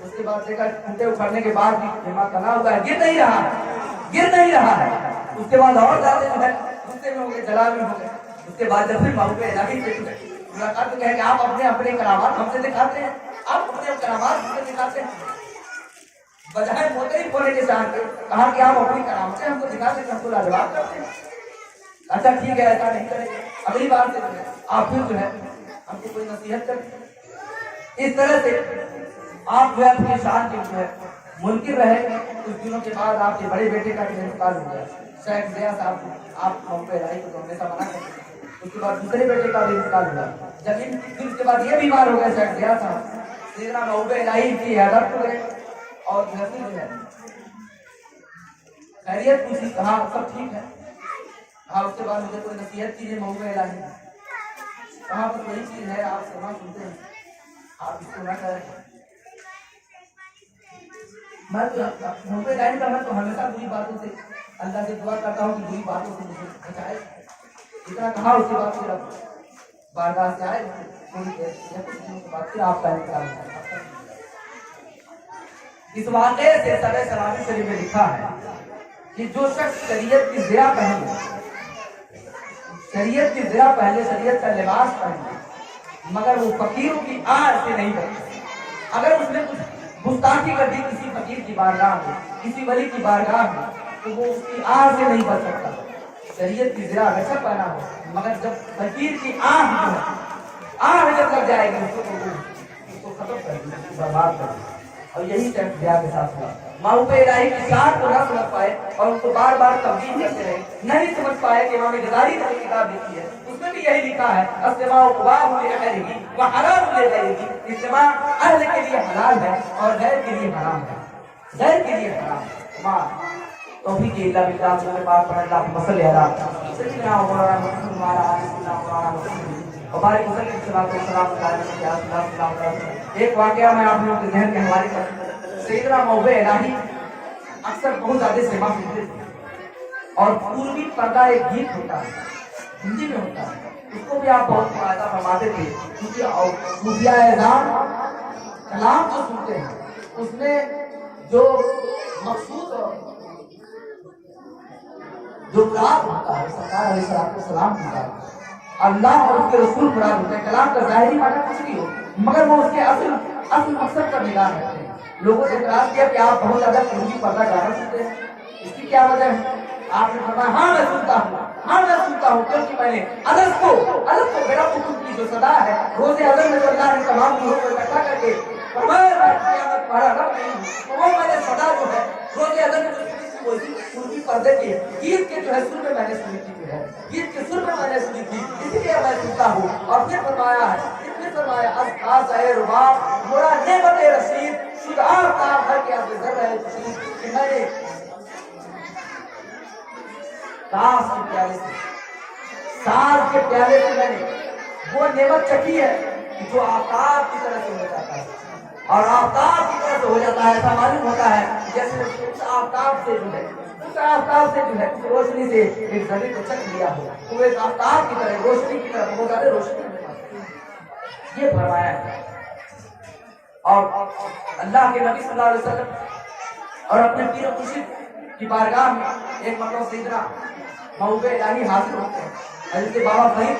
اس کے بعد دیکھا ٹوٹے اکھڑنے کے بعد بھی خیمہ تنا ہوا ہے, گر نہیں رہا ہے. اس کے بعد اور زیادہ جو ہے غصے میں ہو گئے, جلا میں ہو گئے. اس کے بعد جب پھر محبوب الہی سے ملاقات تو کہے کہ آپ اپنے کرامات ہم سے دکھاتے ہیں, آپ اپنے کرامات ہم سے دکھاتے ہیں. بجائے موتری کھولے کے شان کے کہا کہ آپ اپنی کرامتیں ہم کو دکھاتے ہیں, ہم کو لاجواب کرتے ہیں. اچھا ٹھیک ہے, ایسا نہیں کریں گے, اگلی بار سے جو ہے آپ پھر جو ہے ہم کو کوئی نصیحت کریں. اس طرح سے آپ جو ہے اپنی شان کے جو ہے منکر رہے. کچھ دنوں کے بعد آپ کے بڑے بیٹے کا بھی انتقال ہو گیا, شیخ ضیاء صاحب کو. آپ محبوب الہی کو تو ہمیشہ منع کرتے. اس کے بعد دوسرے بیٹے کا بھی انتقال ہوا. جب اس کے بعد یہ بیمار ہو گیا شیخ ضیاء صاحب, سیدنا محبوب الہی کی حیدت کو گئے اور جو ہے خیریت پوچھی, کہا سب ٹھیک ہے. کہا اس کے بعد مجھے کوئی نصیحت کیجیے محبوب الہی. کہاں پر وہی چیز ہے آپ سما سنتے ہیں, آپ اس کو نہ کریں. میں تو محبوب الہی کا میں تو ہمیشہ بری باتوں سے اللہ سے دعا کرتا ہوں کہ بری باتوں سے مجھے بچائے. اتنا کہا. اس کے بعد پھر بارگاہ سے آئے, تھوڑی دیر کے بعد پھر آپ کا انتقال ہوا. اس واقعے سے سر سلامی شریف میں لکھا ہے کہ جو شخص شریعت کی ضیا پہنے, شریعت کی ضیا پہلے, شریعت کا لباس پہنے, مگر وہ فقیروں کی آڑ سے نہیں بچے. اگر اس نے کچھ گستاخی کر دی کسی فقیر کی بارگاہ میں, کسی ولی کی بارگاہ میں, تو وہ اس کی آڑ سے نہیں بچ سکتا. شریعت کی ضیا اگرچہ پہنا ہو مگر جب فقیر کی آڑ جو ہے, آڑ جب لگ جائے گی اس کو ختم کر دیں, برباد کر دیں. اور یہی ٹائم بیاہ کے ساتھ ہوا. محبوب الہی کی ذات کو نہ سمجھ پائے اور ان کو بار بار تبدیل کرتے رہے. نہیں سمجھ پائے کہ امام غزالی نے کتاب لکھی ہے اس میں بھی یہی لکھا ہے استماع قباح لغیرہ و حرام لغیرہ. استماع اہل کے لیے حلال ہے اور غیر کے لیے حرام ہے. غیر کے لیے حرام ہے. ماں توفیق اللہ باللہ سے بات پڑھ اللہ صلی اللہ سیدنا مولانا محمد وعلی آلہ سیدنا مولانا محمد وبارک وسلم صلوات و سلام علیہ. ایک واقعہ میں آپ لوگوں کے ذہن کے حوالے کرتا ہوں. سیدنا محبوب الہی اکثر بہت زیادہ سیوا سنتے تھے اور پوروی پردہ ایک گیت ہوتا ہے ہندی میں ہوتا ہے اس کو بھی آپ بہت فائدہ فرماتے تھے کیونکہ صوفیہ اعظام کلام جو سنتے ہیں اس میں جو مقصود اور جو مراد ہوتا ہے سرکار علیہ السلام کی بات اللہ اور اس کے رسول مراد ہوتے ہیں. کلام کا ظاہری معنی کچھ بھی ہو مگر وہ اس کے اصل مقصد پر نگاہ رکھتے ہیں. لوگوں سے اعتراض کیا کہ آپ بہت زیادہ قلوبی پردہ گانا سنتے ہیں اس کی کیا وجہ ہے؟ آپ نے فرمایا ہاں میں سنتا ہوں کیونکہ میں نے ادب کو میرا حکم کی جو صدا ہے روز ادب میں جو اللہ نے تمام لوگوں کو اکٹھا کر کے فرمایا قیامت پڑھا رب نہیں ہوں وہ میں نے صدا جو ہے روز ادب میں جو قلوبی پردے کی عید کے جو ہے سر میں میں نے سنی تھی جو ہے عید کے سر میں نے سنی تھی اسی لیے میں سنتا ہوں. اور پھر فرمایا از اے رباب مرا نعمت رسید شد آفتاب ہر کے آپ ذر رہے تشریف کہ میں نے کاس کے پیالے سے ساز کے پیالے سے میں نے وہ نعمت چکھی ہے جو آفتاب کی طرح سے ہو جاتا ہے اور آفتاب کی طرح سے ہو جاتا ہے. ایسا معلوم ہوتا ہے جیسے اس آفتاب سے جو ہے اس روشنی سے ایک زمین کو چک لیا ہو تو ایک آفتاب کی طرح روشنی کی طرح بہت زیادہ روشنی یہ فرمایا ہے. اور اللہ کے نبی صلی اللہ علیہ وسلم اور اپنے پیر مرشد کی بارگاہ میں ایک مرتبہ سیدنا محبوب الہی حاضر ہوتے ہیں. حضرت بابا فرید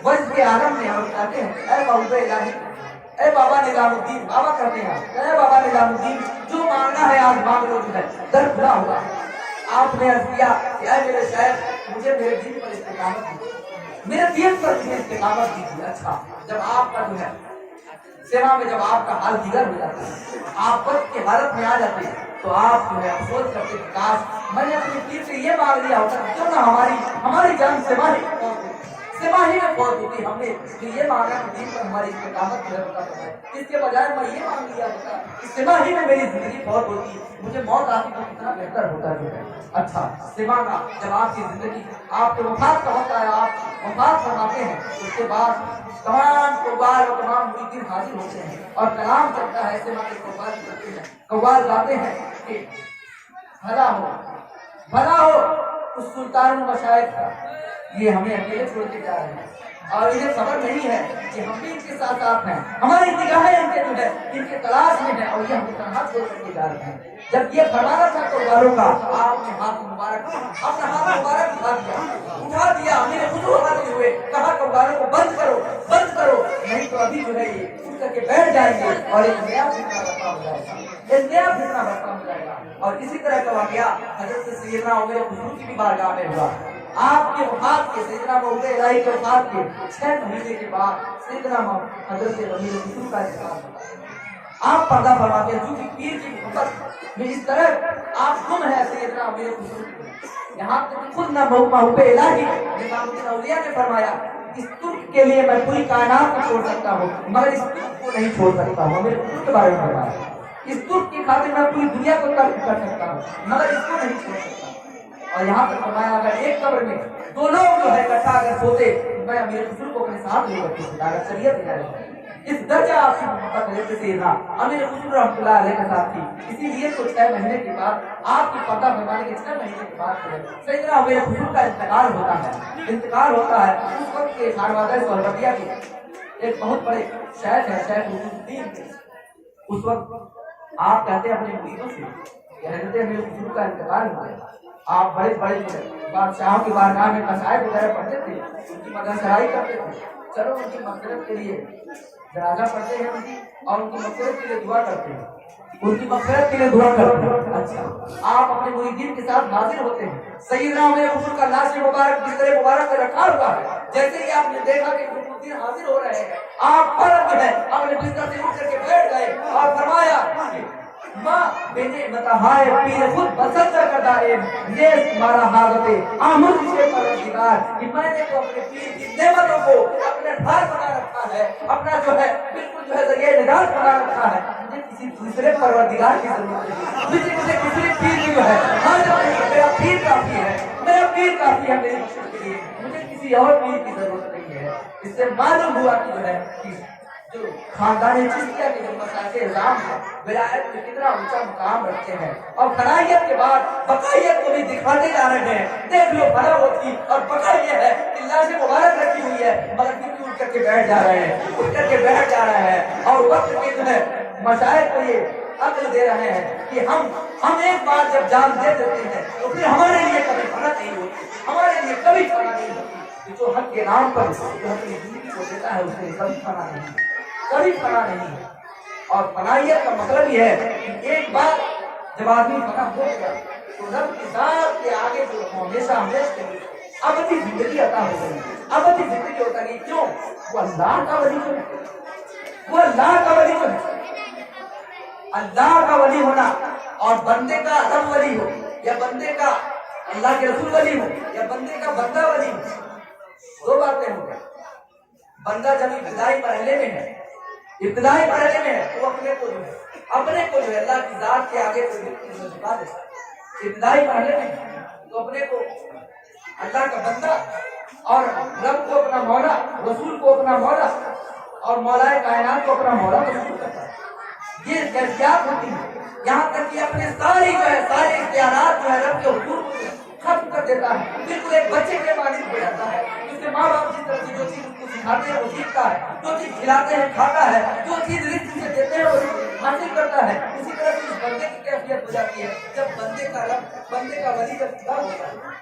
وجد کے عالم میں اور کہتے ہیں اے محبوب الہی اے بابا نظام الدین. بابا کہتے ہیں اے بابا نظام الدین جو مانگنا ہے آج مانگ لو جو ہے در کھلا ہوگا. آپ نے عرض کیا کہ اے میرے شیخ مجھے میرے دین پر استقامت دیجیے میرے دین پر مجھے استقامت دیجیے. اچھا جب آپ کا جو ہے سیوا میں جب آپ کا حال دیگر ہو جاتا ہے آپ وقت کی حالت میں آ جاتے ہیں تو آپ جو ہے افسوس کرتے ہیں کاش میں نے اپنی پیر سے یہ مانگ لیا ہوتا کیوں نہ ہماری جان سپاہی میں فوت ہوتی. ہم نے جو یہ مانگا کہ دین پر ہماری استقامت جو ہے ہوتا ہے اس کے بجائے میں یہ مانگ لیا ہوتا سپاہی میں میری زندگی فوت ہوتی مجھے موت آتی تو کتنا بہتر ہوتا جو ہے. اچھا سیوا کا جب آپ کی زندگی آپ کے وفات کا وقت آیا آپ وفات فرماتے ہیں اس کے بعد تمام قوال اور تمام مریدین حاضر ہوتے ہیں اور کلام چلتا ہے سیوا کے قوال کرتے ہیں قوال گاتے ہیں کہ بھلا ہو اس سلطان المشائخ کا یہ ہمیں اکیلے چھوڑ کے جا رہے ہیں اور انہیں خبر نہیں ہے کہ ہم بھی ان کے ساتھ ساتھ ہیں ہماری نگاہیں ان کے جو ہے ان کے تلاش میں ہیں اور یہ ہمیں تنہا چھوڑ کر کے جا رہے ہیں. جب یہ فرمانا تھا قوالوں کا آپ نے ہاتھ مبارک اپنا ہاتھ مبارک اٹھا دیا میرے خود ہوتے ہوئے کہا قوالوں کو بند کرو نہیں تو ابھی جو ہے یہ اٹھ کر کے بیٹھ جائیں گے اور ایک نیا فتنہ برپا ہو جائے گا. اور اسی طرح کا واقعہ حضرت سیدنا عمر حضور کی بھی بارگاہ میں ہوا. آپ کے وفات کے سیدنا محبوب الہی کے وفات کے 6 مہینے کے بعد سیدنا حضرت امیر حضور کا انتقال ہوتا ہے. آپ پردہ فرماتے ہیں کیونکہ پیر کی محبت میں اس طرح آپ گم ہے سیدنا امیر حضور یہاں تک خود نہ محبوب الہی نظام الدین اولیاء نے فرمایا اس ترک کے لیے میں پوری کائنات کو چھوڑ سکتا ہوں مگر اس ترک کو نہیں چھوڑ سکتا ہوں. امیر حضور کے بارے میں فرمایا اس ترک کی خاطر میں پوری دنیا کو ترک کر سکتا ہوں مگر اس کو نہیں چھوڑ سکتا. اور یہاں تک فرمایا اگر ایک قبر میں 2 لوگ جو ہے اکٹھا اگر سوتے تو میں امیر حضور کو اپنے ساتھ لے کر کے سوتا اگر شریعت ہے. اس درجہ آپ کی محبت حضرت سیدنا امیر حضور رحمۃ اللہ علیہ کے ساتھ تھی. اسی لیے تو 6 مہینے کے بعد آپ کی پردہ فرمانے کے 6 مہینے کے بعد سیدنا امیر حضور کا انتقال ہوتا ہے. اس وقت کے خانوادہ سہروردیہ کے ایک بہت بڑے شیخ ہے شیخ حضور الدین. اس وقت آپ کہتے ہیں اپنے مریدوں سے کہ حضرت امیر حضور کا انتقال ہوا ہے. آپ بڑے بادشاہوں کی بارگاہ میں قصائد وغیرہ پڑھتے تھے ان کی مدد سرائی کرتے تھے. چلو ان کی مغفرت کے لیے جنازہ پڑھتے ہیں ان کی اور ان کی مغفرت کے لیے دعا کرتے ہیں. ان کی مغفرت کے لیے دعا کرتے ہیں. اچھا آپ اپنے مریدین کے ساتھ حاضر ہوتے ہیں. سیدنا عمر حضور کا لاش مبارک بستر مبارک میں رکھا ہوا ہے. جیسے ہی آپ نے دیکھا کہ مریدین حاضر ہو رہے ہیں, آپ فوراً جو ہے اپنے بستر سے اٹھ کر کے بیٹھ گئے اور فرمایا ماں بینے متہائے پیر خود بسر کردہ نیز مارا حاضر آمد سے پروردگار کہ میں نے تو اپنے پیر کی نعمتوں کو اپنے ڈھال بنا رکھا ہے, اپنا جو ہے بالکل جو ہے ذریعہ نجات بنا رکھا ہے. مجھے کسی دوسرے پروردگار کی ضرورت نہیں, مجھے کسی پیر کی جو ہے حاضر نہیں. میرا پیر کافی ہے, میرا پیر کافی ہے میری مشکل کے لیے, مجھے کسی اور پیر کی ضرورت نہیں ہے. اس سے معلوم ہوا کہ جو ہے جو خاندان چشتیہ کے جو مشائخ اعظام ہے ولایت میں کتنا اونچا مقام رکھتے ہیں, اور فنائیت کے بعد بقائیت کو بھی دکھاتے جا رہے ہیں. دیکھ لو بھلا ہوتی اور بقا یہ ہے کہ لاش مبارک رکھی ہوئی ہے مگر پھر بھی اٹھ کر کے بیٹھ جا رہے ہیں, اٹھ کر کے بیٹھ جا رہے ہیں. اور وقت کے جو ہے مشائخ کو یہ عقل دے رہے ہیں کہ ہم ایک بار جب جان دے دیتے ہیں تو پھر ہمارے لیے کبھی فنا نہیں ہوتی, ہمارے لیے کبھی فنا نہیں ہوتی. جو حق کے نام پر جو اپنی زندگی کو دیتا ہے اس کے لیے کبھی فنا نہیں, کبھی فنا نہیں ہے. اور فنائیت کا مطلب یہ ہے کہ ایک بار جب آدمی فنا ہو گیا تو رب کی ذات کے آگے جو ہمیشہ ہمیشہ کے لیے ابدی زندگی عطا ہو گئی, ابدی زندگی ہوتا گئی. کیوں؟ وہ اللہ کا ولی جو ہے, وہ اللہ کا ولی جو ہے. اللہ کا ولی ہونا اور بندے کا رب ولی ہو, یا بندے کا اللہ کے رسول ولی ہو, یا بندے کا بندہ ولی ہو, دو باتیں ہو گئی. بندہ جب ابتدائی مرحلے میں ہے, ابتدائی مرحلے میں ہے تو اپنے کو جو ہے اللہ کی ذات کے آگے جھکا دیتا ہے. ابتدائی مرحلے میں تو اپنے کو اللہ کا بندہ اور رب کو اپنا مولا, رسول کو اپنا مولا اور مولا کائنات کو اپنا مولا رسول کرتا ہے. یہ کیفیات ہوتی ہے یہاں تک کہ اپنے ساری جو ہے سارے اختیارات جو ہے رب کے حضور کو ختم کر دیتا ہے. بالکل ایک بچے کے مانند ہو جاتا ہے. اس کے ماں باپ جس طرح سے جو چیز اس کو سکھاتے ہیں وہ سیکھتا ہے, جو چیز کھلاتے ہیں کھاتا ہے, جو چیز رزق سے دیتے ہیں وہ حاصل کرتا ہے. اسی طرح سے اس بندے کی کیفیت ہو جاتی ہے جب بندے کا رب, بندے کا ولی جب خدا ہوتا ہے,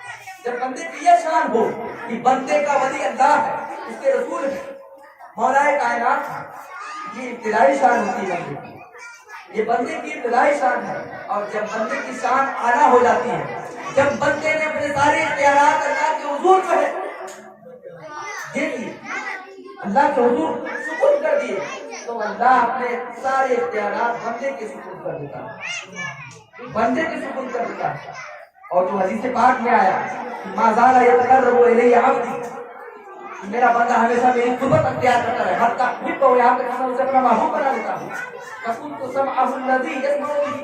جب بندے کی یہ شان ہو کہ بندے کا ولی اللہ ہے, اس کے رسول ہے, مولا کائنات ہے. یہ ابتدائی شان ہوتی ہے بندے کی, یہ بندے کی ابتدائی شان ہے. اور جب بندے کی شان اعلیٰ ہو جاتی ہے, جب بندے نے اپنے سارے اختیارات اللہ کے حضور جو ہے دے دیے, اللہ کے حضور سپرد کر دیے, تو اللہ اپنے سارے اختیارات بندے کے سپرد کر دیتا ہے, بندے کے سپرد کر دیتا ہے. اور جو حدیث پاک میں آیا ما زال یتقرب الی عبدی, میرا بندہ ہمیشہ میری قربت اختیار کرتا ہے, حتیٰ تو یہاں تک میں اسے اپنا محبوب بنا لیتا ہوں. فكنت سمعه الذي يسمع به,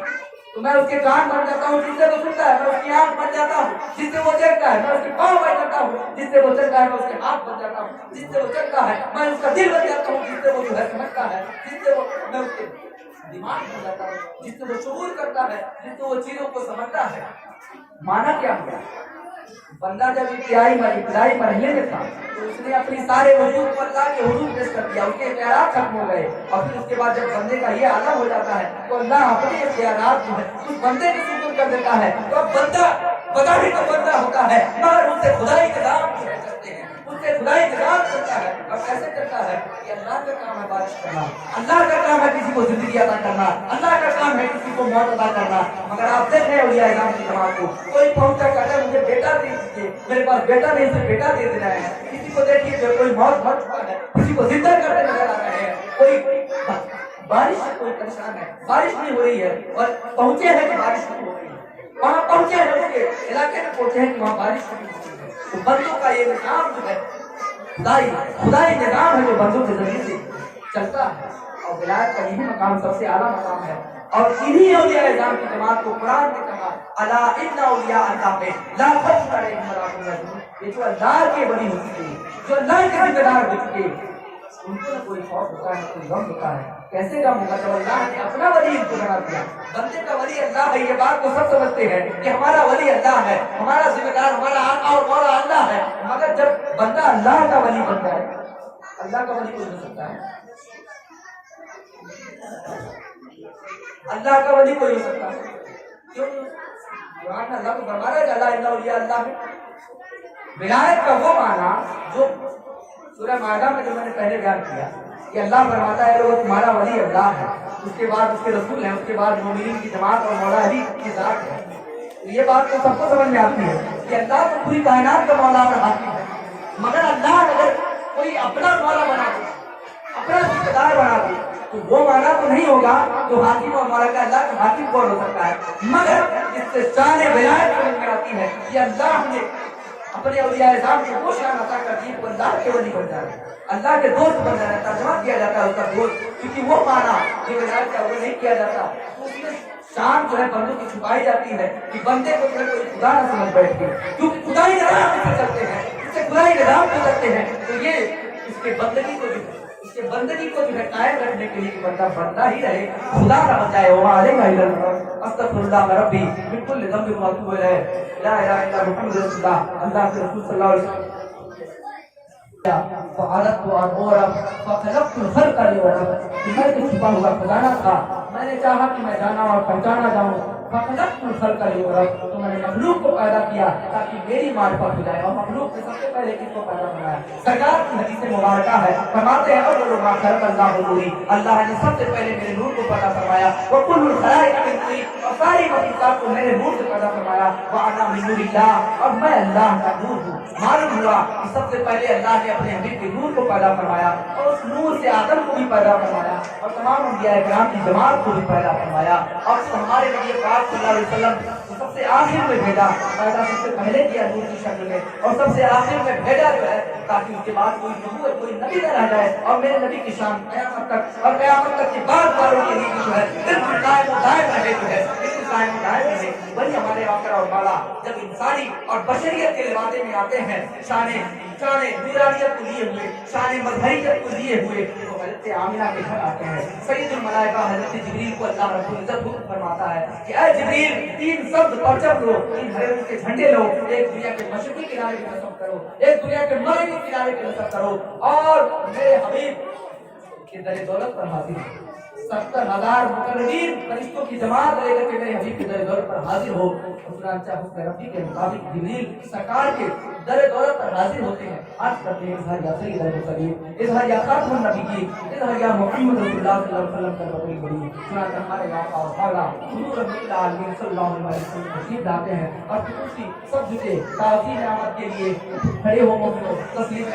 تو میں اس کے کان بن جاتا ہوں جس سے وہ سنتا ہے, میں اس کی آنکھ بن جاتا ہوں جس سے وہ دیکھتا ہے, میں اس کے پاؤں بن جاتا ہوں جس سے وہ چلتا ہے, میں اس کے ہاتھ بن جاتا ہوں جس سے وہ چلتا ہے, میں اس کا دل بن جاتا ہوں جس سے وہ جو ہے سمجھتا ہے, جس سے وہ میں اس کے دماغ بن جاتا ہوں جس سے وہ شعور کرتا ہے, جس سے وہ چیزوں کو سمجھتا ہے. مانا کیا ہوا؟ بندہ جب ابتدائی مرحلے میں تھا تو اس نے اپنی سارے وجود کو اللہ کے حضور پیش کر دیا, اس کے اختیارات ختم ہو گئے. اور پھر اس کے بعد جب بندے کا یہ عالم ہو جاتا ہے تو اللہ اپنے اختیارات جو ہے اس بندے کو سپرد کر دیتا ہے. تو اب بندہ بظاہر تو بندہ ہوتا ہے مگر اس سے خدائی نظام کرتے ہیں, اس سے خدائی نظام کرتا ہے. اور کیسے کرتا ہے کہ اللہ کا کام ہے بارش کرنا, اللہ کا کام ہے کسی کو زندگی عطا کرنا, اللہ کا کام ہے کسی کو موت عطا کرنا. مگر آپ دیکھ رہے اولیاء اعظام کی جماعت کو, کوئی پہنچا کہتا ہے مجھے بیٹا دے دیجیے, میرے پاس بیٹا نہیں اسے بیٹا دے دینا ہے. کسی کو دیکھیے جو کوئی موت مر چکا ہے, کسی کو زندہ کرتے نظر آ رہے ہیں, کوئی بارش سے کوئی پریشان ہے, بارش نہیں ہو رہی ہے, اور پہنچے ہیں کہ بارش نہیں ہو رہی ہے, وہاں پہنچے ہیں اس کے علاقے میں پہنچے ہیں کہ وہاں بارش نہیں ہو رہی ہے. تو بندوں کا یہ نظام جو ہے خدائی نظام ہے جو بندوں کے ذریعے سے چلتا ہے. اور ولایت کا یہی مقام سب سے اعلیٰ مقام ہے. اور انہی اولیاء اعظام کی جماعت کو قرآن نے کہا الا ان اولیاء اللہ لا خوف علیہم ولا هم يحزنون, یہ جو اللہ کے ولی ہو چکے, جو اللہ کے ذمہ دار ہو چکے, ان کو نہ کوئی خوف ہوتا ہے نہ کوئی غم ہوتا ہے. کیسے غم ہوگا جب اللہ نے اپنا ولی ان کو بنا دیا. بندے کا ولی اللہ ہے, یہ بات کو سب سمجھتے ہیں کہ ہمارا ولی اللہ ہے, ہمارا ذمہ دار ہمارا آقا اور مولا اللہ ہے. مگر جب بندہ اللہ کا ولی بن جائے, اللہ کا ولی کوئی ہو سکتا ہے, اللہ کا ولی کوئی ہو سکتا ہے. کیوں؟ قرآن اللہ کو فرما رہا ہے کہ اللہ اولیاء اللہ ہے. ولایت کا وہ معنی جو سورہ مائدہ میں جو میں نے پہلے بیان کیا کہ اللہ فرماتا ہے لوگوں تمہارا ولی اللہ ہے، اس کے بعد اس کے رسول ہیں، اس کے بعد مومنین کی جماعت اور مولا علی کی ذات ہے. یہ بات تو سب کو سمجھ میں آتی ہے کہ اللہ تو پوری کائنات کا مولا اور حاکم ہے، مگر اللہ اگر کوئی اپنا مولا بنا دے، اپنا ذمہ دار بنا دے، تو وہ مانا تو نہیں ہوگا جو حاکم اور مولا کا اللہ کا حاکم کون ہو سکتا ہے. مگر اس سے شان ولایت سمجھ میں آتی ہے کہ اللہ نے اپنے اولیاء اعظام کو وہ شان عطا کر دی کہ اللہ کے ولی بن جائے، اللہ کے دوست بن جانا. ترجمہ کیا جاتا ہے اس کا دوست، کیونکہ وہ مانا جو ولایت کا وہ نہیں کیا جاتا. اس میں شان جو ہے بندوں کی چھپائی جاتی ہے کہ بندے کو کوئی خدا نہ سمجھ بیٹھے، کیونکہ خدا ہی نظام سے چلتے ہیں، اس سے خدا ہی نظام سے چلتے ہیں. تو یہ اس کے بندگی کو جو ہے قائم رکھنے کے لیے کہ بندہ بندہ ہی رہے، خدا نہ بن جائے. وما علیہ استغفر اللہ ربی من کل ذنب واتوب الیہ، لا الہ الا محمد رسول اللہ. اللہ کے رسول صلی اللہ علیہ وسلم فعلت اور فخلقت الخلق لورب، میں تو چھپا ہوا خزانہ تھا، میں نے چاہا کہ میں جانا اور پہچانا جاؤں. فخلقت الخلق لورب، تو میں نے مخلوق کو پیدا کیا تاکہ میری معرفت ہو جائے. اور مخلوق نے سب سے پہلے کس کو پیدا فرمایا؟ سرکار کی حدیث مبارکہ ہے، فرماتے ہیں اول ما خلق اللہ نوری، اللہ نے سب سے پہلے میرے نور کو پیدا فرمایا. وکل الخلائق من نوری، اور ساری مخلوقات کو میرے نور سے پیدا فرمایا. وانا من نور اللہ، اور میں اللہ کا نور ہوں. معلوم ہوا کہ سب سے پہلے اللہ نے اپنے حبیب کے نور کو پیدا فرمایا، اور اس نور سے آدم کو بھی پیدا فرمایا، اور تمام انبیاء کرام کی جماعت کو بھی پیدا فرمایا. اور ہمارے نبی پاک صلی اللہ علیہ وسلم سب سے آخر میں بھیجا، پیدا سب سے پہلے کیا نور کی شکل میں، اور سب سے آخر میں بھیجا جو ہے تاکہ اس کے بعد کوئی نبوت کوئی نبی نہ رہ جائے. اور میرے نبی کی شان قیامت تک اور قیامت تک کے بعد والوں کے لیے جو ہے بالکل قائم و دائم رہے، جو ہے بالکل قائم و دائم رہے. وہی ہمارے آقا اور مولا جب انسانی اور بشریت کے لبادے میں آتے ہیں، شان نورانیت کو لیے ہوئے، شان مظہریت کو لیے ہوئے، تو حضرت آمینہ کے گھر آتے ہیں. سید الملائکہ حضرت جبریل کو اللہ رب العزت حکم فرماتا ہے کہ اے جبریل، 3 سبز پرچم لو، 3 ہرے رنگ کے جھنڈے لو، ایک دنیا کے مشرقی کنارے کی نصب کرو، ایک دنیا کے مغربی کنارے کی نصب کرو، اور میرے حبیب کے در دولت پر حاضر ہو. 70,000 مقربین فرشتوں کی جماعت لے کر کے میرے حبیب کے در دولت پر حاضر ہو. چنانچہ حکم ربی کے مطابق جبریل سرکار کے در دولت پر حاضر ہوتے ہیں. عرض کرتے ہیں اظہار یا سید المرسلین، اظہار یا خاتم النبیین، اظہار یا محمد رسول اللہ صلی اللہ علیہ وسلم کا بطری بڑی. چنانچہ ہمارے آقا اور مولا حضور رب العالمین صلی اللہ علیہ وسلم تشریف لاتے ہیں، اور خصوصی سب جھکے تعظیم آمد کے لیے کھڑے ہو مومنوں تسلیم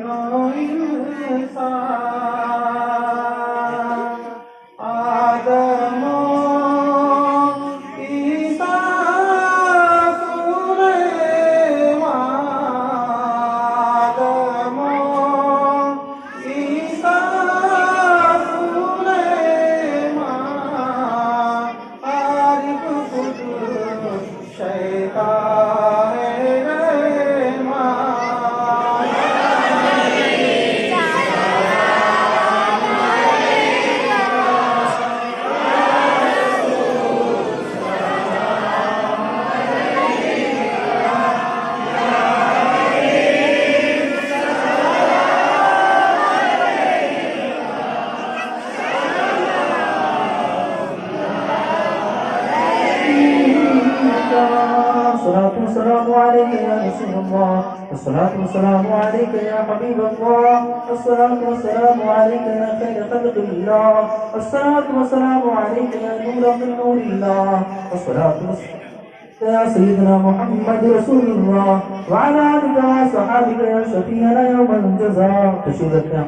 و انسان آدم و عیسیٰ سلیمان آدم و عیسیٰ سلیمان عارف خود شیطان الصلاة والسلام عليك يا رسول الله الصلاة والسلام عليك يا حبيب الله الصلاة والسلام عليك يا خير خلق الله الصلاة والسلام عليك يا نور من نور الله الصلاة والسلام يا سيدنا محمد رسول الله وعلى آلك وصحابك يا شفيعنا يوم الجزاء تشهد